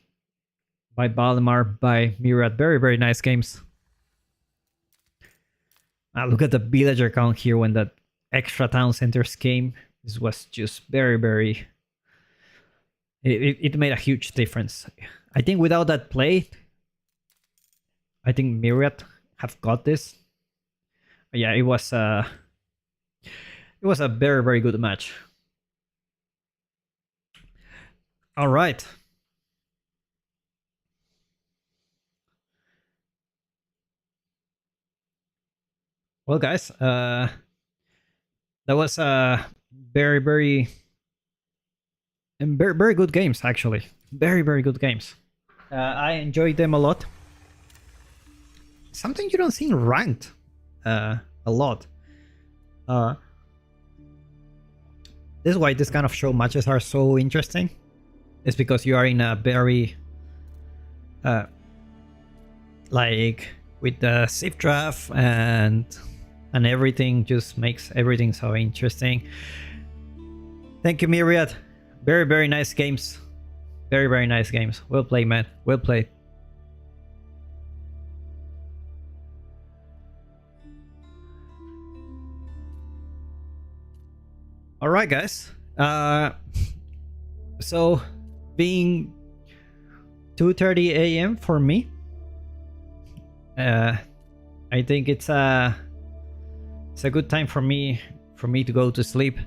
Valdemar, by Myriad. Very nice games. Look at the villager count here when that extra town centers came. This was just very... It made a huge difference. I think without that play, I think Myriad have got this. Yeah, it was a very good match. All right. Well, guys, that was very good games, actually. Very good games. I enjoyed them a lot. Something you don't see in ranked a lot. This is why this kind of show matches are so interesting. It's because you are in a very like with the safe draft and everything just makes everything so interesting. Thank you, Myriad. Very nice games. Very nice games. Well played, man. Well played. All right, guys. So being 2:30 a.m. for me, I think it's a good time for me to go to sleep.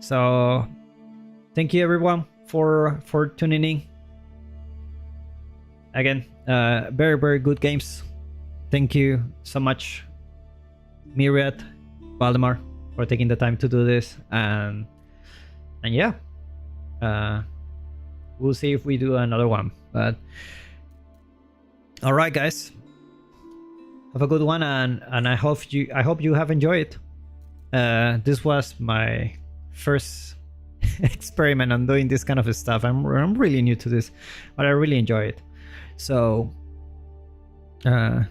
So thank you everyone for tuning in. Again, very good games. Thank you so much, Myriad, Valdemar, for taking the time to do this, and yeah, we'll see if we do another one. But all right, guys, have a good one, and I hope you have enjoyed it. This was my first experiment on doing this kind of stuff. I'm really new to this, but I really enjoy it. So all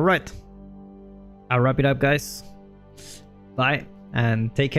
right, I'll wrap it up, guys. Bye and take care.